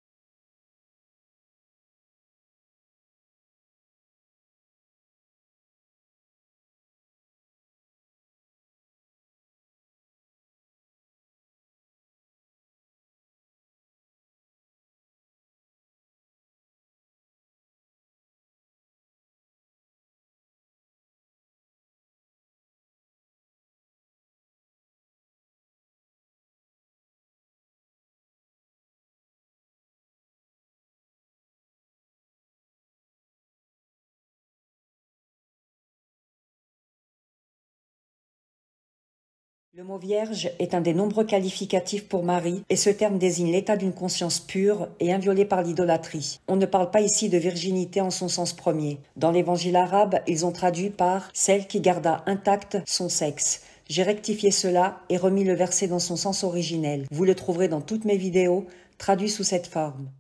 Le mot vierge est un des nombreux qualificatifs pour Marie et ce terme désigne l'état d'une conscience pure et inviolée par l'idolâtrie. On ne parle pas ici de virginité en son sens premier. Dans l'évangile arabe, ils ont traduit par celle qui garda intact son sexe. J'ai rectifié cela et remis le verset dans son sens originel. Vous le trouverez dans toutes mes vidéos, traduit sous cette forme.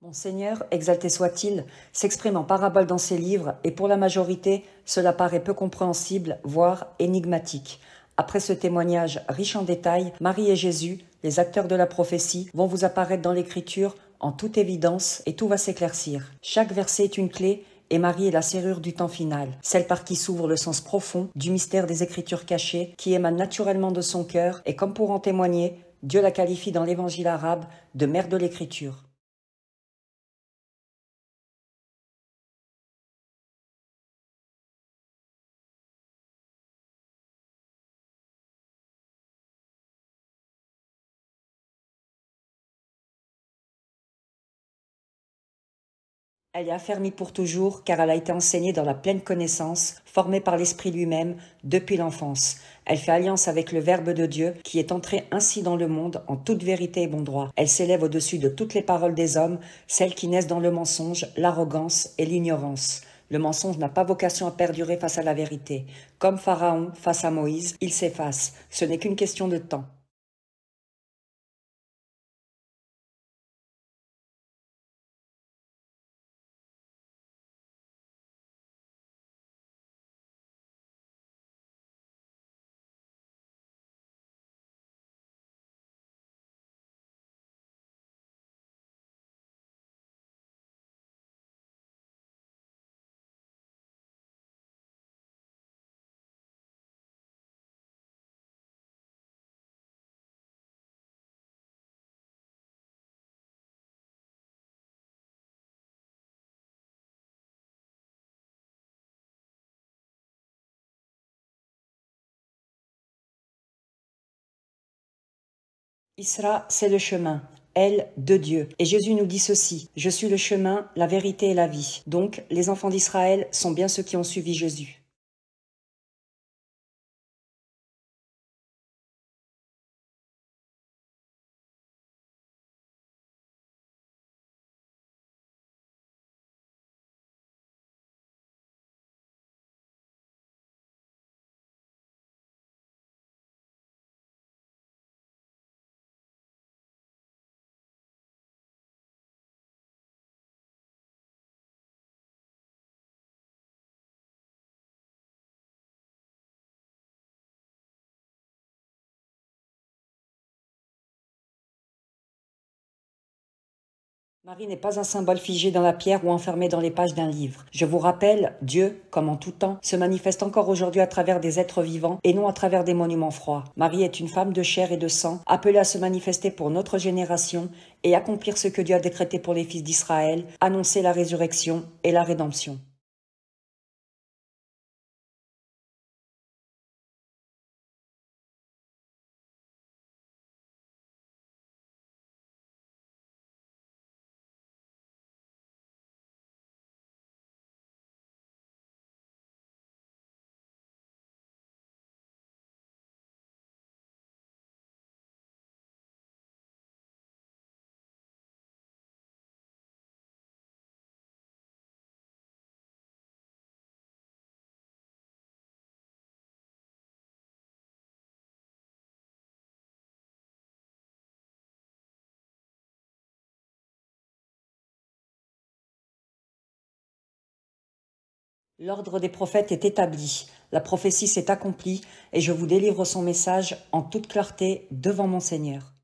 Mon Seigneur, exalté soit-il, s'exprime en parabole dans ses livres et pour la majorité, cela paraît peu compréhensible, voire énigmatique. Après ce témoignage riche en détails, Marie et Jésus, les acteurs de la prophétie, vont vous apparaître dans l'Écriture en toute évidence et tout va s'éclaircir. Chaque verset est une clé et Marie est la serrure du temps final, celle par qui s'ouvre le sens profond du mystère des Écritures cachées qui émane naturellement de son cœur et comme pour en témoigner, Dieu la qualifie dans l'Évangile arabe de mère de l'Écriture. Elle est affermie pour toujours car elle a été enseignée dans la pleine connaissance, formée par l'Esprit lui-même depuis l'enfance. Elle fait alliance avec le Verbe de Dieu qui est entré ainsi dans le monde en toute vérité et bon droit. Elle s'élève au-dessus de toutes les paroles des hommes, celles qui naissent dans le mensonge, l'arrogance et l'ignorance. Le mensonge n'a pas vocation à perdurer face à la vérité. Comme Pharaon face à Moïse, il s'efface. Ce n'est qu'une question de temps. Isra, c'est le chemin. Elle, de Dieu. Et Jésus nous dit ceci, je suis le chemin, la vérité et la vie. Donc, les enfants d'Israël sont bien ceux qui ont suivi Jésus. Marie n'est pas un symbole figé dans la pierre ou enfermé dans les pages d'un livre. Je vous rappelle, Dieu, comme en tout temps, se manifeste encore aujourd'hui à travers des êtres vivants et non à travers des monuments froids. Marie est une femme de chair et de sang, appelée à se manifester pour notre génération et accomplir ce que Dieu a décrété pour les fils d'Israël, annoncer la résurrection et la rédemption. L'ordre des prophètes est établi, la prophétie s'est accomplie, et je vous délivre son message en toute clarté devant mon Seigneur.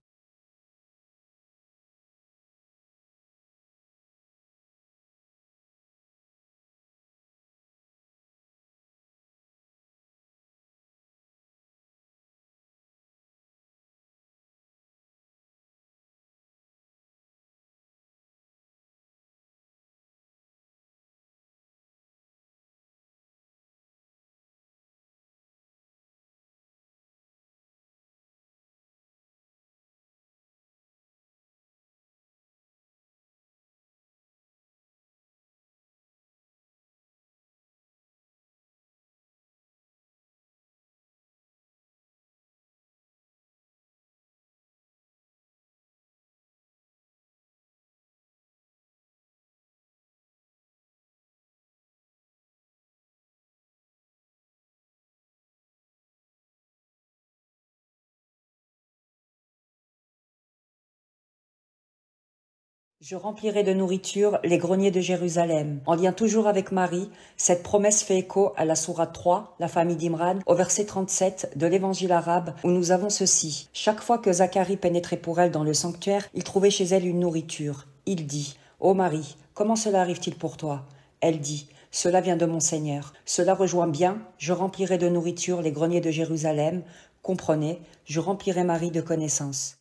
Je remplirai de nourriture les greniers de Jérusalem. En lien toujours avec Marie, cette promesse fait écho à la sourate 3, la famille d'Imran, au verset 37 de l'évangile arabe, où nous avons ceci. Chaque fois que Zacharie pénétrait pour elle dans le sanctuaire, il trouvait chez elle une nourriture. Il dit, Ô Marie, comment cela arrive-t-il pour toi? Elle dit, Cela vient de mon Seigneur. Cela rejoint bien, je remplirai de nourriture les greniers de Jérusalem. Comprenez, je remplirai Marie de connaissances.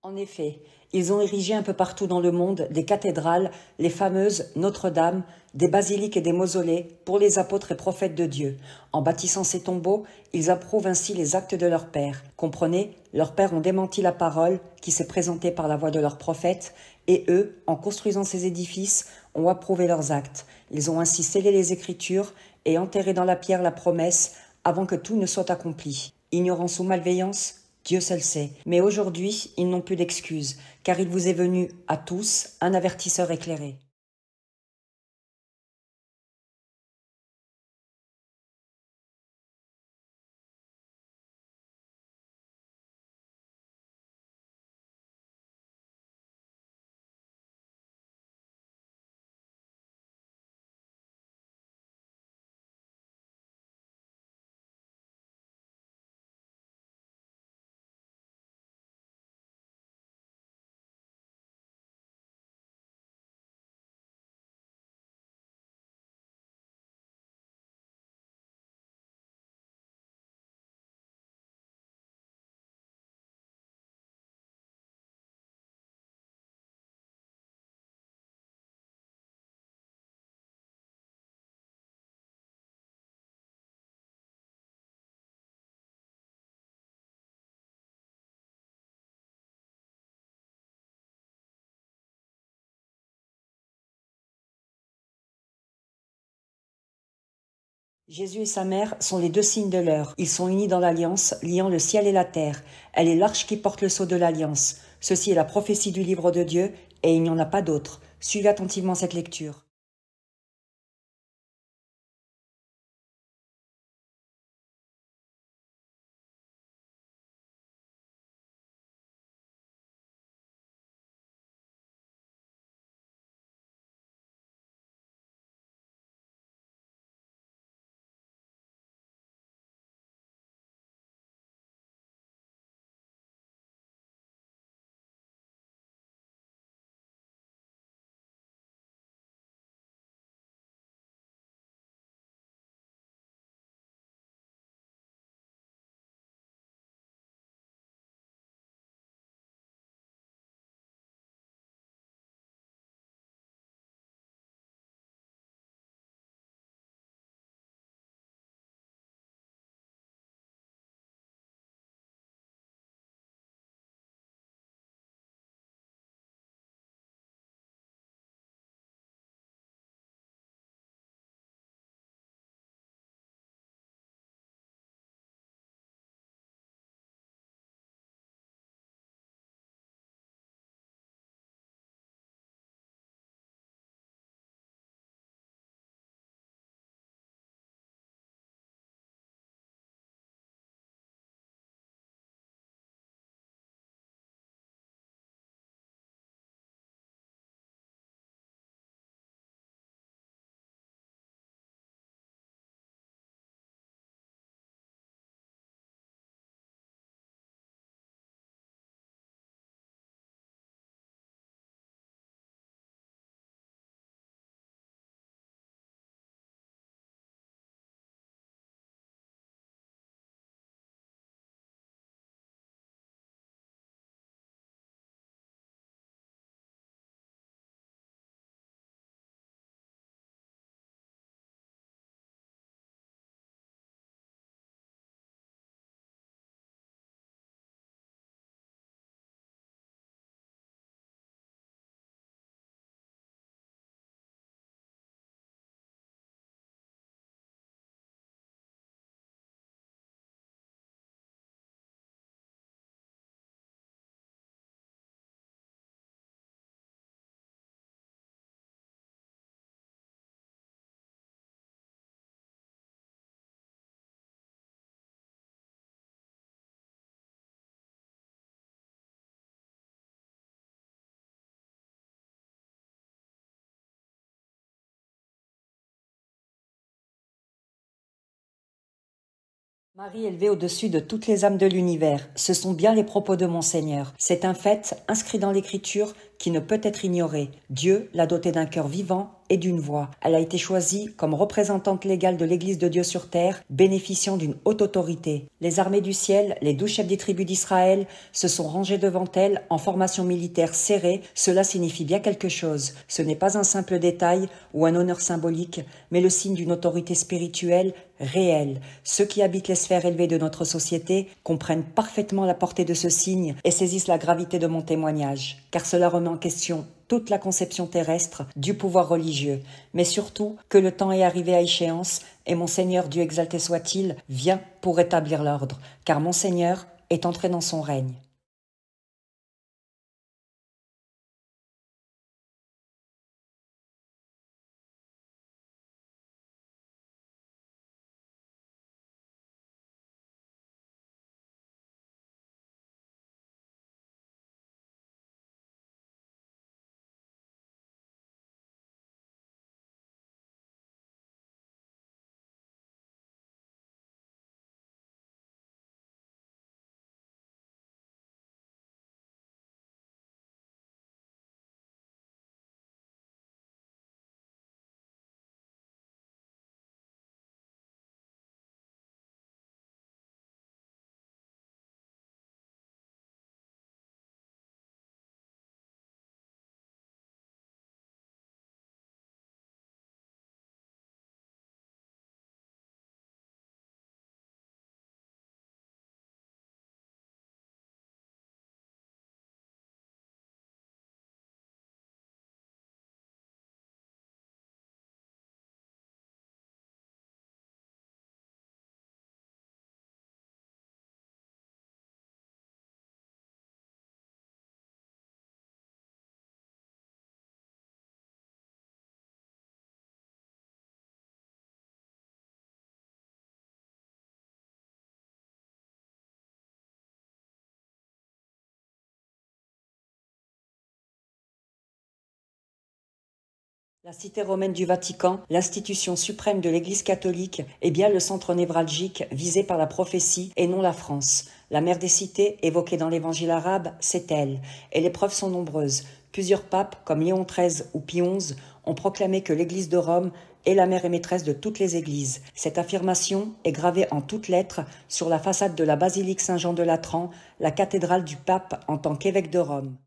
En effet, ils ont érigé un peu partout dans le monde des cathédrales, les fameuses Notre-Dame, des basiliques et des mausolées pour les apôtres et prophètes de Dieu. En bâtissant ces tombeaux, ils approuvent ainsi les actes de leurs pères. Comprenez, leurs pères ont démenti la parole qui s'est présentée par la voix de leurs prophètes, et eux, en construisant ces édifices, ont approuvé leurs actes. Ils ont ainsi scellé les Écritures et enterré dans la pierre la promesse avant que tout ne soit accompli. Ignorance ou malveillance, Dieu seul sait. Mais aujourd'hui, ils n'ont plus d'excuses, car il vous est venu à tous un avertisseur éclairé. Jésus et sa mère sont les deux signes de l'heure. Ils sont unis dans l'alliance, liant le ciel et la terre. Elle est l'arche qui porte le sceau de l'alliance. Ceci est la prophétie du livre de Dieu, et il n'y en a pas d'autre. Suivez attentivement cette lecture. Marie élevée au-dessus de toutes les âmes de l'univers, ce sont bien les propos de mon Seigneur. C'est un fait inscrit dans l'Écriture qui ne peut être ignoré. Dieu l'a dotée d'un cœur vivant et d'une voix. Elle a été choisie comme représentante légale de l'Église de Dieu sur terre, bénéficiant d'une haute autorité. Les armées du ciel, les 12 chefs des tribus d'Israël, se sont rangés devant elle en formation militaire serrée. Cela signifie bien quelque chose. Ce n'est pas un simple détail ou un honneur symbolique, mais le signe d'une autorité spirituelle réelle. Ceux qui habitent les sphères élevées de notre société comprennent parfaitement la portée de ce signe et saisissent la gravité de mon témoignage, car cela remet en question toute la conception terrestre du pouvoir religieux, mais surtout que le temps est arrivé à échéance et mon Seigneur, Dieu exalté soit-il, vient pour rétablir l'ordre, car mon Seigneur est entré dans son règne. La cité romaine du Vatican, l'institution suprême de l'Église catholique, est bien le centre névralgique visé par la prophétie et non la France. La mère des cités, évoquée dans l'évangile arabe, c'est elle, et les preuves sont nombreuses. Plusieurs papes, comme Léon XIII ou Pie XI, ont proclamé que l'Église de Rome est la mère et maîtresse de toutes les églises. Cette affirmation est gravée en toutes lettres sur la façade de la basilique Saint-Jean de Latran, la cathédrale du pape en tant qu'évêque de Rome.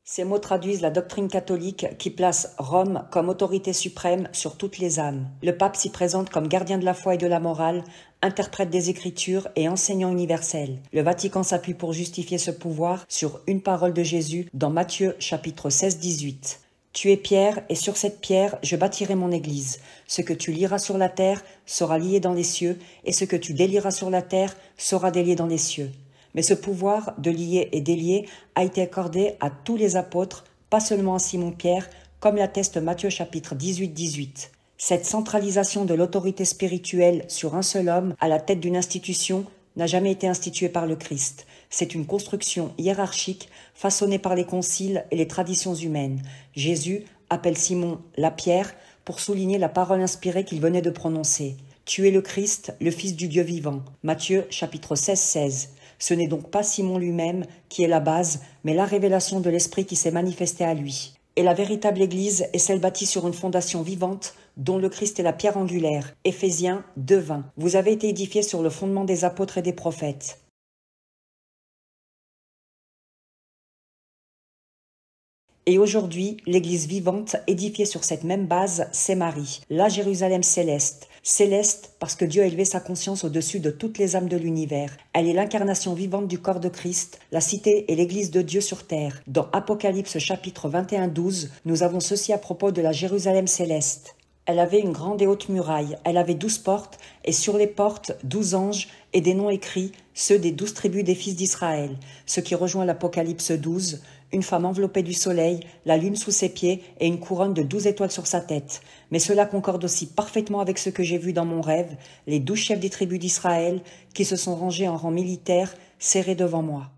Ces mots traduisent la doctrine catholique qui place Rome comme autorité suprême sur toutes les âmes. Le pape s'y présente comme gardien de la foi et de la morale, interprète des Écritures et enseignant universel. Le Vatican s'appuie pour justifier ce pouvoir sur une parole de Jésus dans Matthieu chapitre 16-18. Tu es Pierre, et sur cette pierre je bâtirai mon église. Ce que tu lieras sur la terre sera lié dans les cieux, et ce que tu délieras sur la terre sera délié dans les cieux. Mais ce pouvoir de lier et délier a été accordé à tous les apôtres, pas seulement à Simon-Pierre, comme l'atteste Matthieu chapitre 18-18. Cette centralisation de l'autorité spirituelle sur un seul homme à la tête d'une institution n'a jamais été instituée par le Christ. C'est une construction hiérarchique façonnée par les conciles et les traditions humaines. Jésus appelle Simon la pierre pour souligner la parole inspirée qu'il venait de prononcer. Tu es le Christ, le Fils du Dieu vivant. Matthieu chapitre 16-16. Ce n'est donc pas Simon lui-même qui est la base, mais la révélation de l'Esprit qui s'est manifestée à lui. Et la véritable Église est celle bâtie sur une fondation vivante, dont le Christ est la pierre angulaire. Éphésiens 2:20. Vous avez été édifiés sur le fondement des apôtres et des prophètes. Et aujourd'hui, l'Église vivante, édifiée sur cette même base, c'est Marie, la Jérusalem céleste. Céleste parce que Dieu a élevé sa conscience au-dessus de toutes les âmes de l'univers. Elle est l'incarnation vivante du corps de Christ, la cité et l'Église de Dieu sur terre. Dans Apocalypse chapitre 21-12, nous avons ceci à propos de la Jérusalem céleste. Elle avait une grande et haute muraille, elle avait 12 portes, et sur les portes 12 anges, et des noms écrits, ceux des 12 tribus des fils d'Israël. Ce qui rejoint l'Apocalypse 12, une femme enveloppée du soleil, la lune sous ses pieds, et une couronne de 12 étoiles sur sa tête. Mais cela concorde aussi parfaitement avec ce que j'ai vu dans mon rêve, les 12 chefs des tribus d'Israël, qui se sont rangés en rang militaire, serrés devant moi.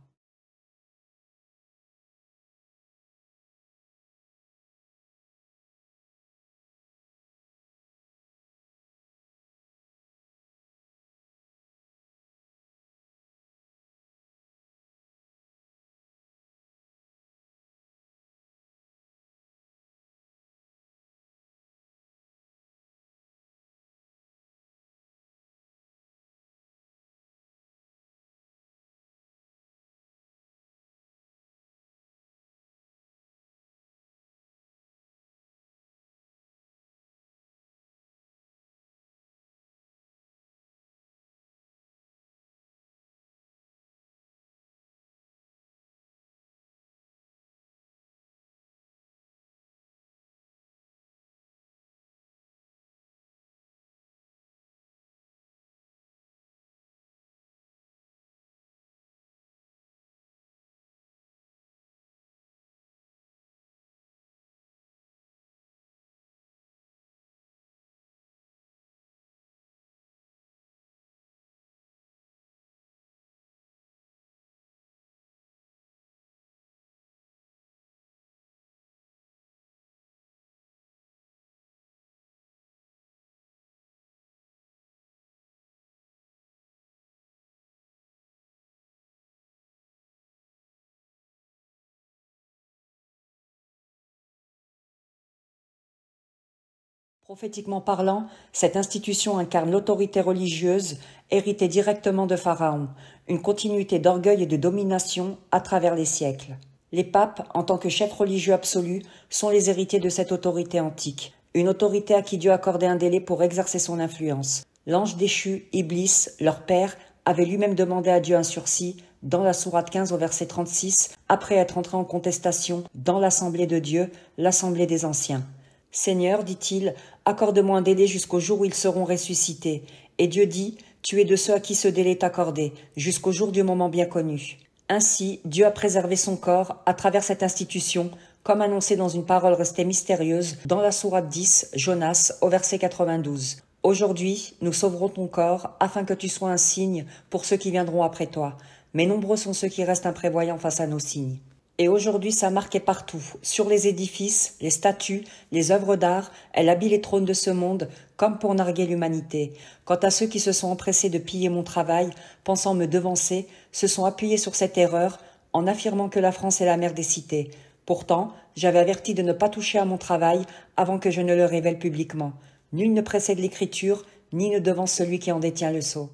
Prophétiquement parlant, cette institution incarne l'autorité religieuse héritée directement de Pharaon, une continuité d'orgueil et de domination à travers les siècles. Les papes, en tant que chefs religieux absolus, sont les héritiers de cette autorité antique, une autorité à qui Dieu accordait un délai pour exercer son influence. L'ange déchu, Iblis, leur père, avait lui-même demandé à Dieu un sursis dans la sourate 15 au verset 36, après être entré en contestation dans l'assemblée de Dieu, l'assemblée des anciens. Seigneur, dit-il, accorde-moi un délai jusqu'au jour où ils seront ressuscités. Et Dieu dit, tu es de ceux à qui ce délai est accordé, jusqu'au jour du moment bien connu. Ainsi, Dieu a préservé son corps à travers cette institution, comme annoncé dans une parole restée mystérieuse dans la sourate 10, Jonas, au verset 92. Aujourd'hui, nous sauverons ton corps afin que tu sois un signe pour ceux qui viendront après toi. Mais nombreux sont ceux qui restent imprévoyants face à nos signes. Et aujourd'hui, sa marque est partout, sur les édifices, les statues, les œuvres d'art, elle habille les trônes de ce monde, comme pour narguer l'humanité. Quant à ceux qui se sont empressés de piller mon travail, pensant me devancer, se sont appuyés sur cette erreur, en affirmant que la France est la mère des cités. Pourtant, j'avais averti de ne pas toucher à mon travail avant que je ne le révèle publiquement. Nul ne précède l'écriture, ni ne devance celui qui en détient le sceau.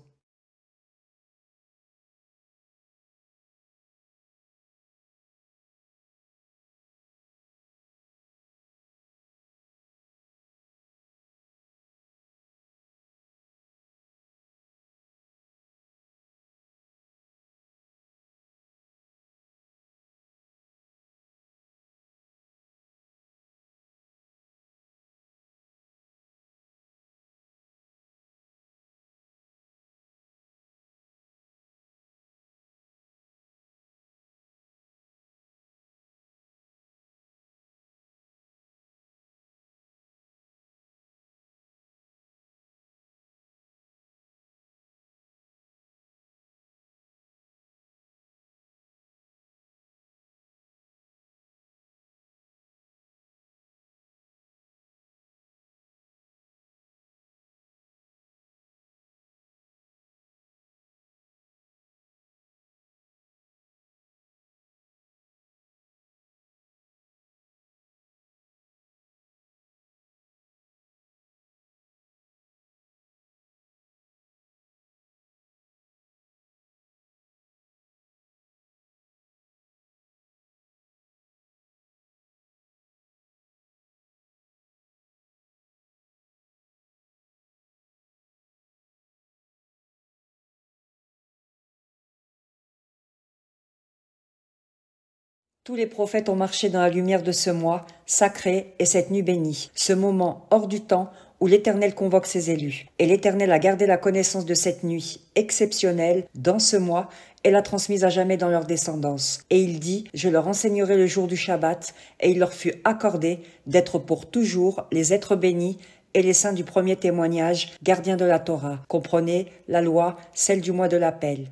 Tous les prophètes ont marché dans la lumière de ce mois sacré et cette nuit bénie, ce moment hors du temps où l'Éternel convoque ses élus. Et l'Éternel a gardé la connaissance de cette nuit exceptionnelle dans ce mois et l'a transmise à jamais dans leur descendance. Et il dit, je leur enseignerai le jour du Shabbat, et il leur fut accordé d'être pour toujours les êtres bénis et les saints du premier témoignage, gardiens de la Torah. Comprenez, la loi, celle du mois de l'appel.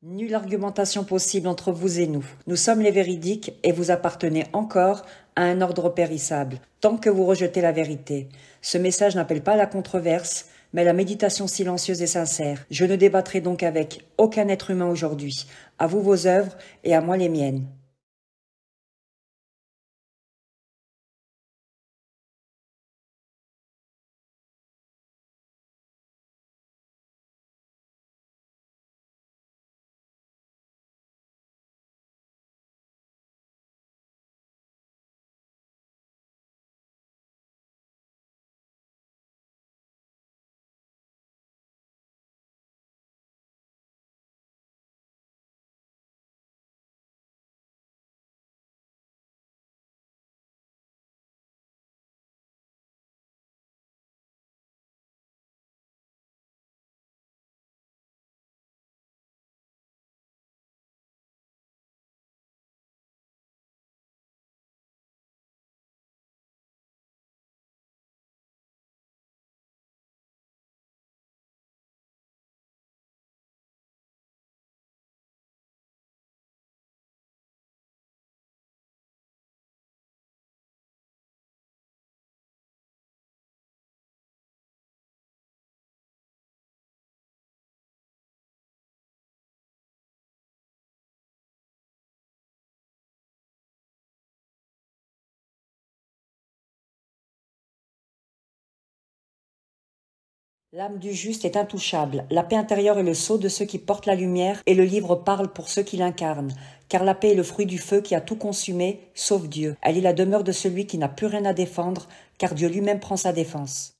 Nulle argumentation possible entre vous et nous. Nous sommes les véridiques et vous appartenez encore à un ordre périssable, tant que vous rejetez la vérité. Ce message n'appelle pas la controverse, mais la méditation silencieuse et sincère. Je ne débattrai donc avec aucun être humain aujourd'hui. À vous vos œuvres et à moi les miennes. L'âme du juste est intouchable, la paix intérieure est le sceau de ceux qui portent la lumière, et le livre parle pour ceux qui l'incarnent. Car la paix est le fruit du feu qui a tout consumé, sauf Dieu. Elle est la demeure de celui qui n'a plus rien à défendre, car Dieu lui-même prend sa défense.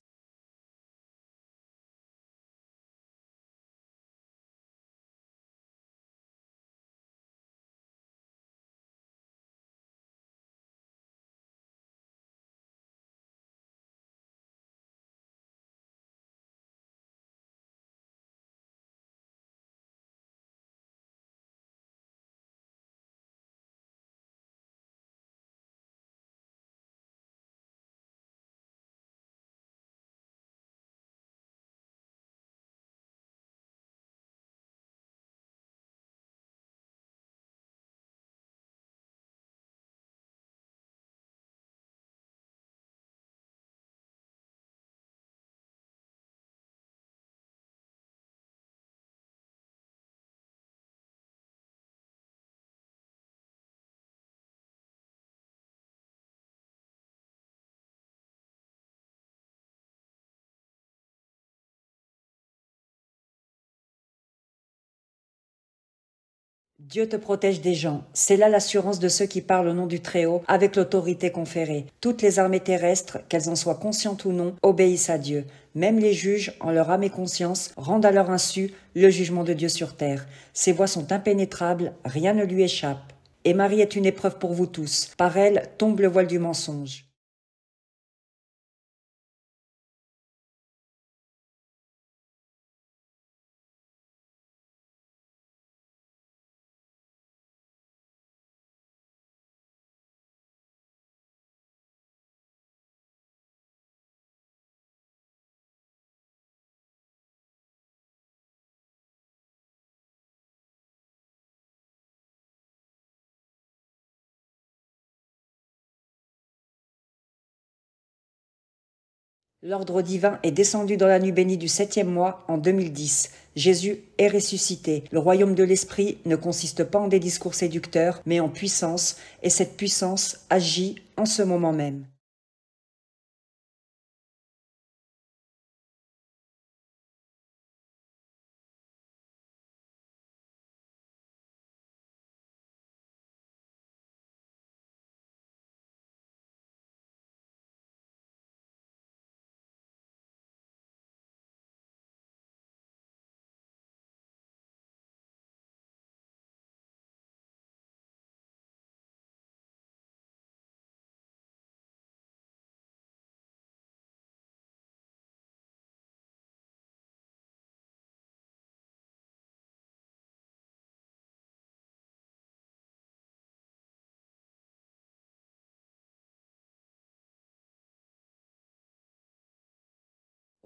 Dieu te protège des gens. C'est là l'assurance de ceux qui parlent au nom du Très-Haut avec l'autorité conférée. Toutes les armées terrestres, qu'elles en soient conscientes ou non, obéissent à Dieu. Même les juges, en leur âme et conscience, rendent à leur insu le jugement de Dieu sur terre. Ses voies sont impénétrables, rien ne lui échappe. Et Marie est une épreuve pour vous tous. Par elle tombe le voile du mensonge. L'ordre divin est descendu dans la nuit bénie du septième mois en 2010. Jésus est ressuscité. Le royaume de l'esprit ne consiste pas en des discours séducteurs, mais en puissance, et cette puissance agit en ce moment même.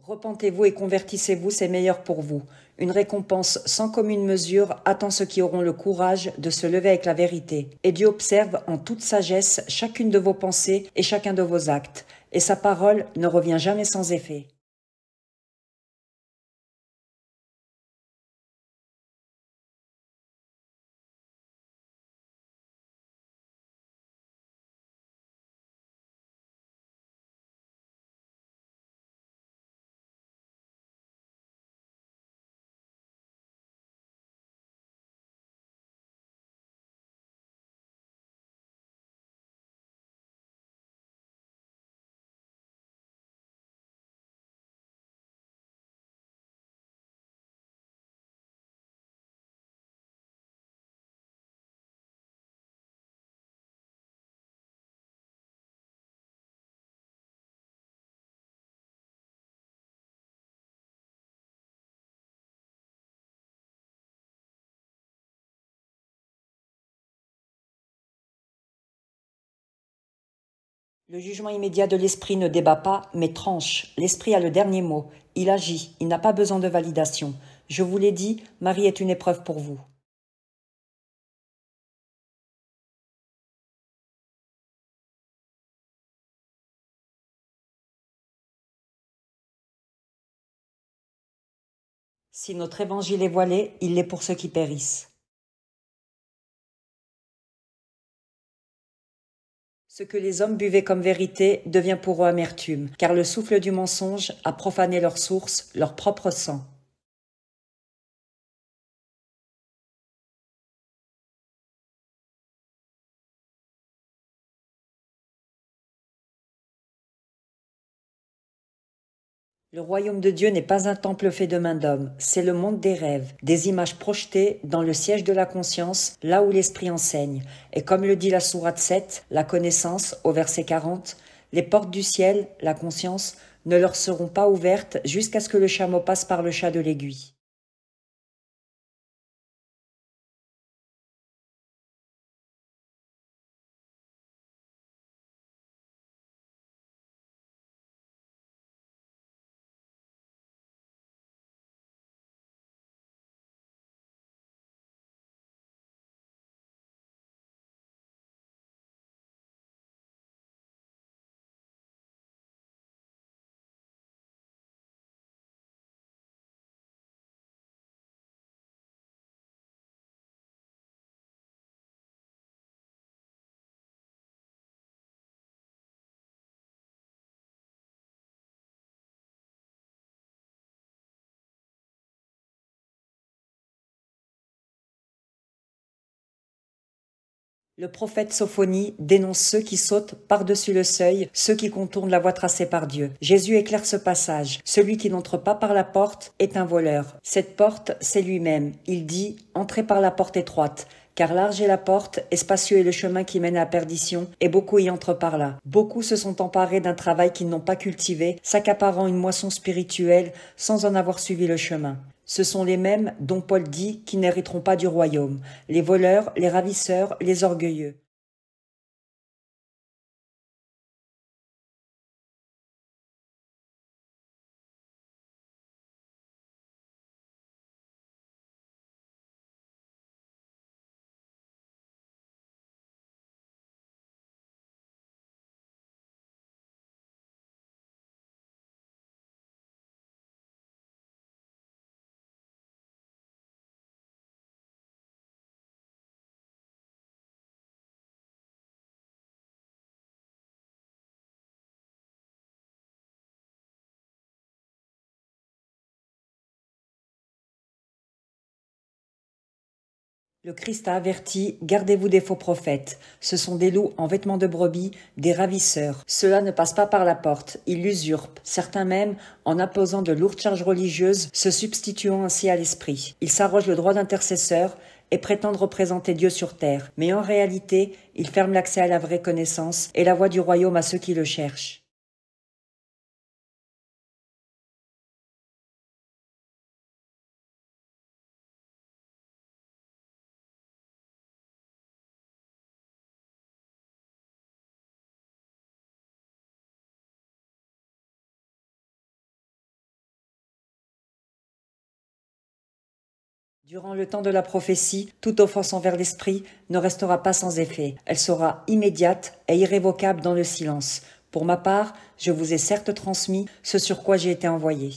Repentez-vous et convertissez-vous, c'est meilleur pour vous. Une récompense sans commune mesure attend ceux qui auront le courage de se lever avec la vérité. Et Dieu observe en toute sagesse chacune de vos pensées et chacun de vos actes. Et sa parole ne revient jamais sans effet. Le jugement immédiat de l'esprit ne débat pas, mais tranche. L'esprit a le dernier mot. Il agit, il n'a pas besoin de validation. Je vous l'ai dit, Marie est une épreuve pour vous. Si notre évangile est voilé, il l'est pour ceux qui périssent. Ce que les hommes buvaient comme vérité devient pour eux amertume, car le souffle du mensonge a profané leur source, leur propre sang. Le royaume de Dieu n'est pas un temple fait de main d'homme, c'est le monde des rêves, des images projetées dans le siège de la conscience, là où l'esprit enseigne. Et comme le dit la sourate 7, la connaissance, au verset 40, les portes du ciel, la conscience, ne leur seront pas ouvertes jusqu'à ce que le chameau passe par le chat de l'aiguille. Le prophète Sophonie dénonce ceux qui sautent par-dessus le seuil, ceux qui contournent la voie tracée par Dieu. Jésus éclaire ce passage. Celui qui n'entre pas par la porte est un voleur. Cette porte, c'est lui-même. Il dit « Entrez par la porte étroite ». Car large est la porte, et spacieux est le chemin qui mène à la perdition, et beaucoup y entrent par là. Beaucoup se sont emparés d'un travail qu'ils n'ont pas cultivé, s'accaparant une moisson spirituelle sans en avoir suivi le chemin. Ce sont les mêmes dont Paul dit qui n'hériteront pas du royaume, les voleurs, les ravisseurs, les orgueilleux. Le Christ a averti, gardez-vous des faux prophètes. Ce sont des loups en vêtements de brebis, des ravisseurs. Ceux-là ne passent pas par la porte, ils l'usurpent. Certains même, en imposant de lourdes charges religieuses, se substituant ainsi à l'esprit. Ils s'arrogent le droit d'intercesseur et prétendent représenter Dieu sur terre. Mais en réalité, ils ferment l'accès à la vraie connaissance et la voie du royaume à ceux qui le cherchent. Durant le temps de la prophétie, toute offense envers l'esprit ne restera pas sans effet. Elle sera immédiate et irrévocable dans le silence. Pour ma part, je vous ai certes transmis ce sur quoi j'ai été envoyé.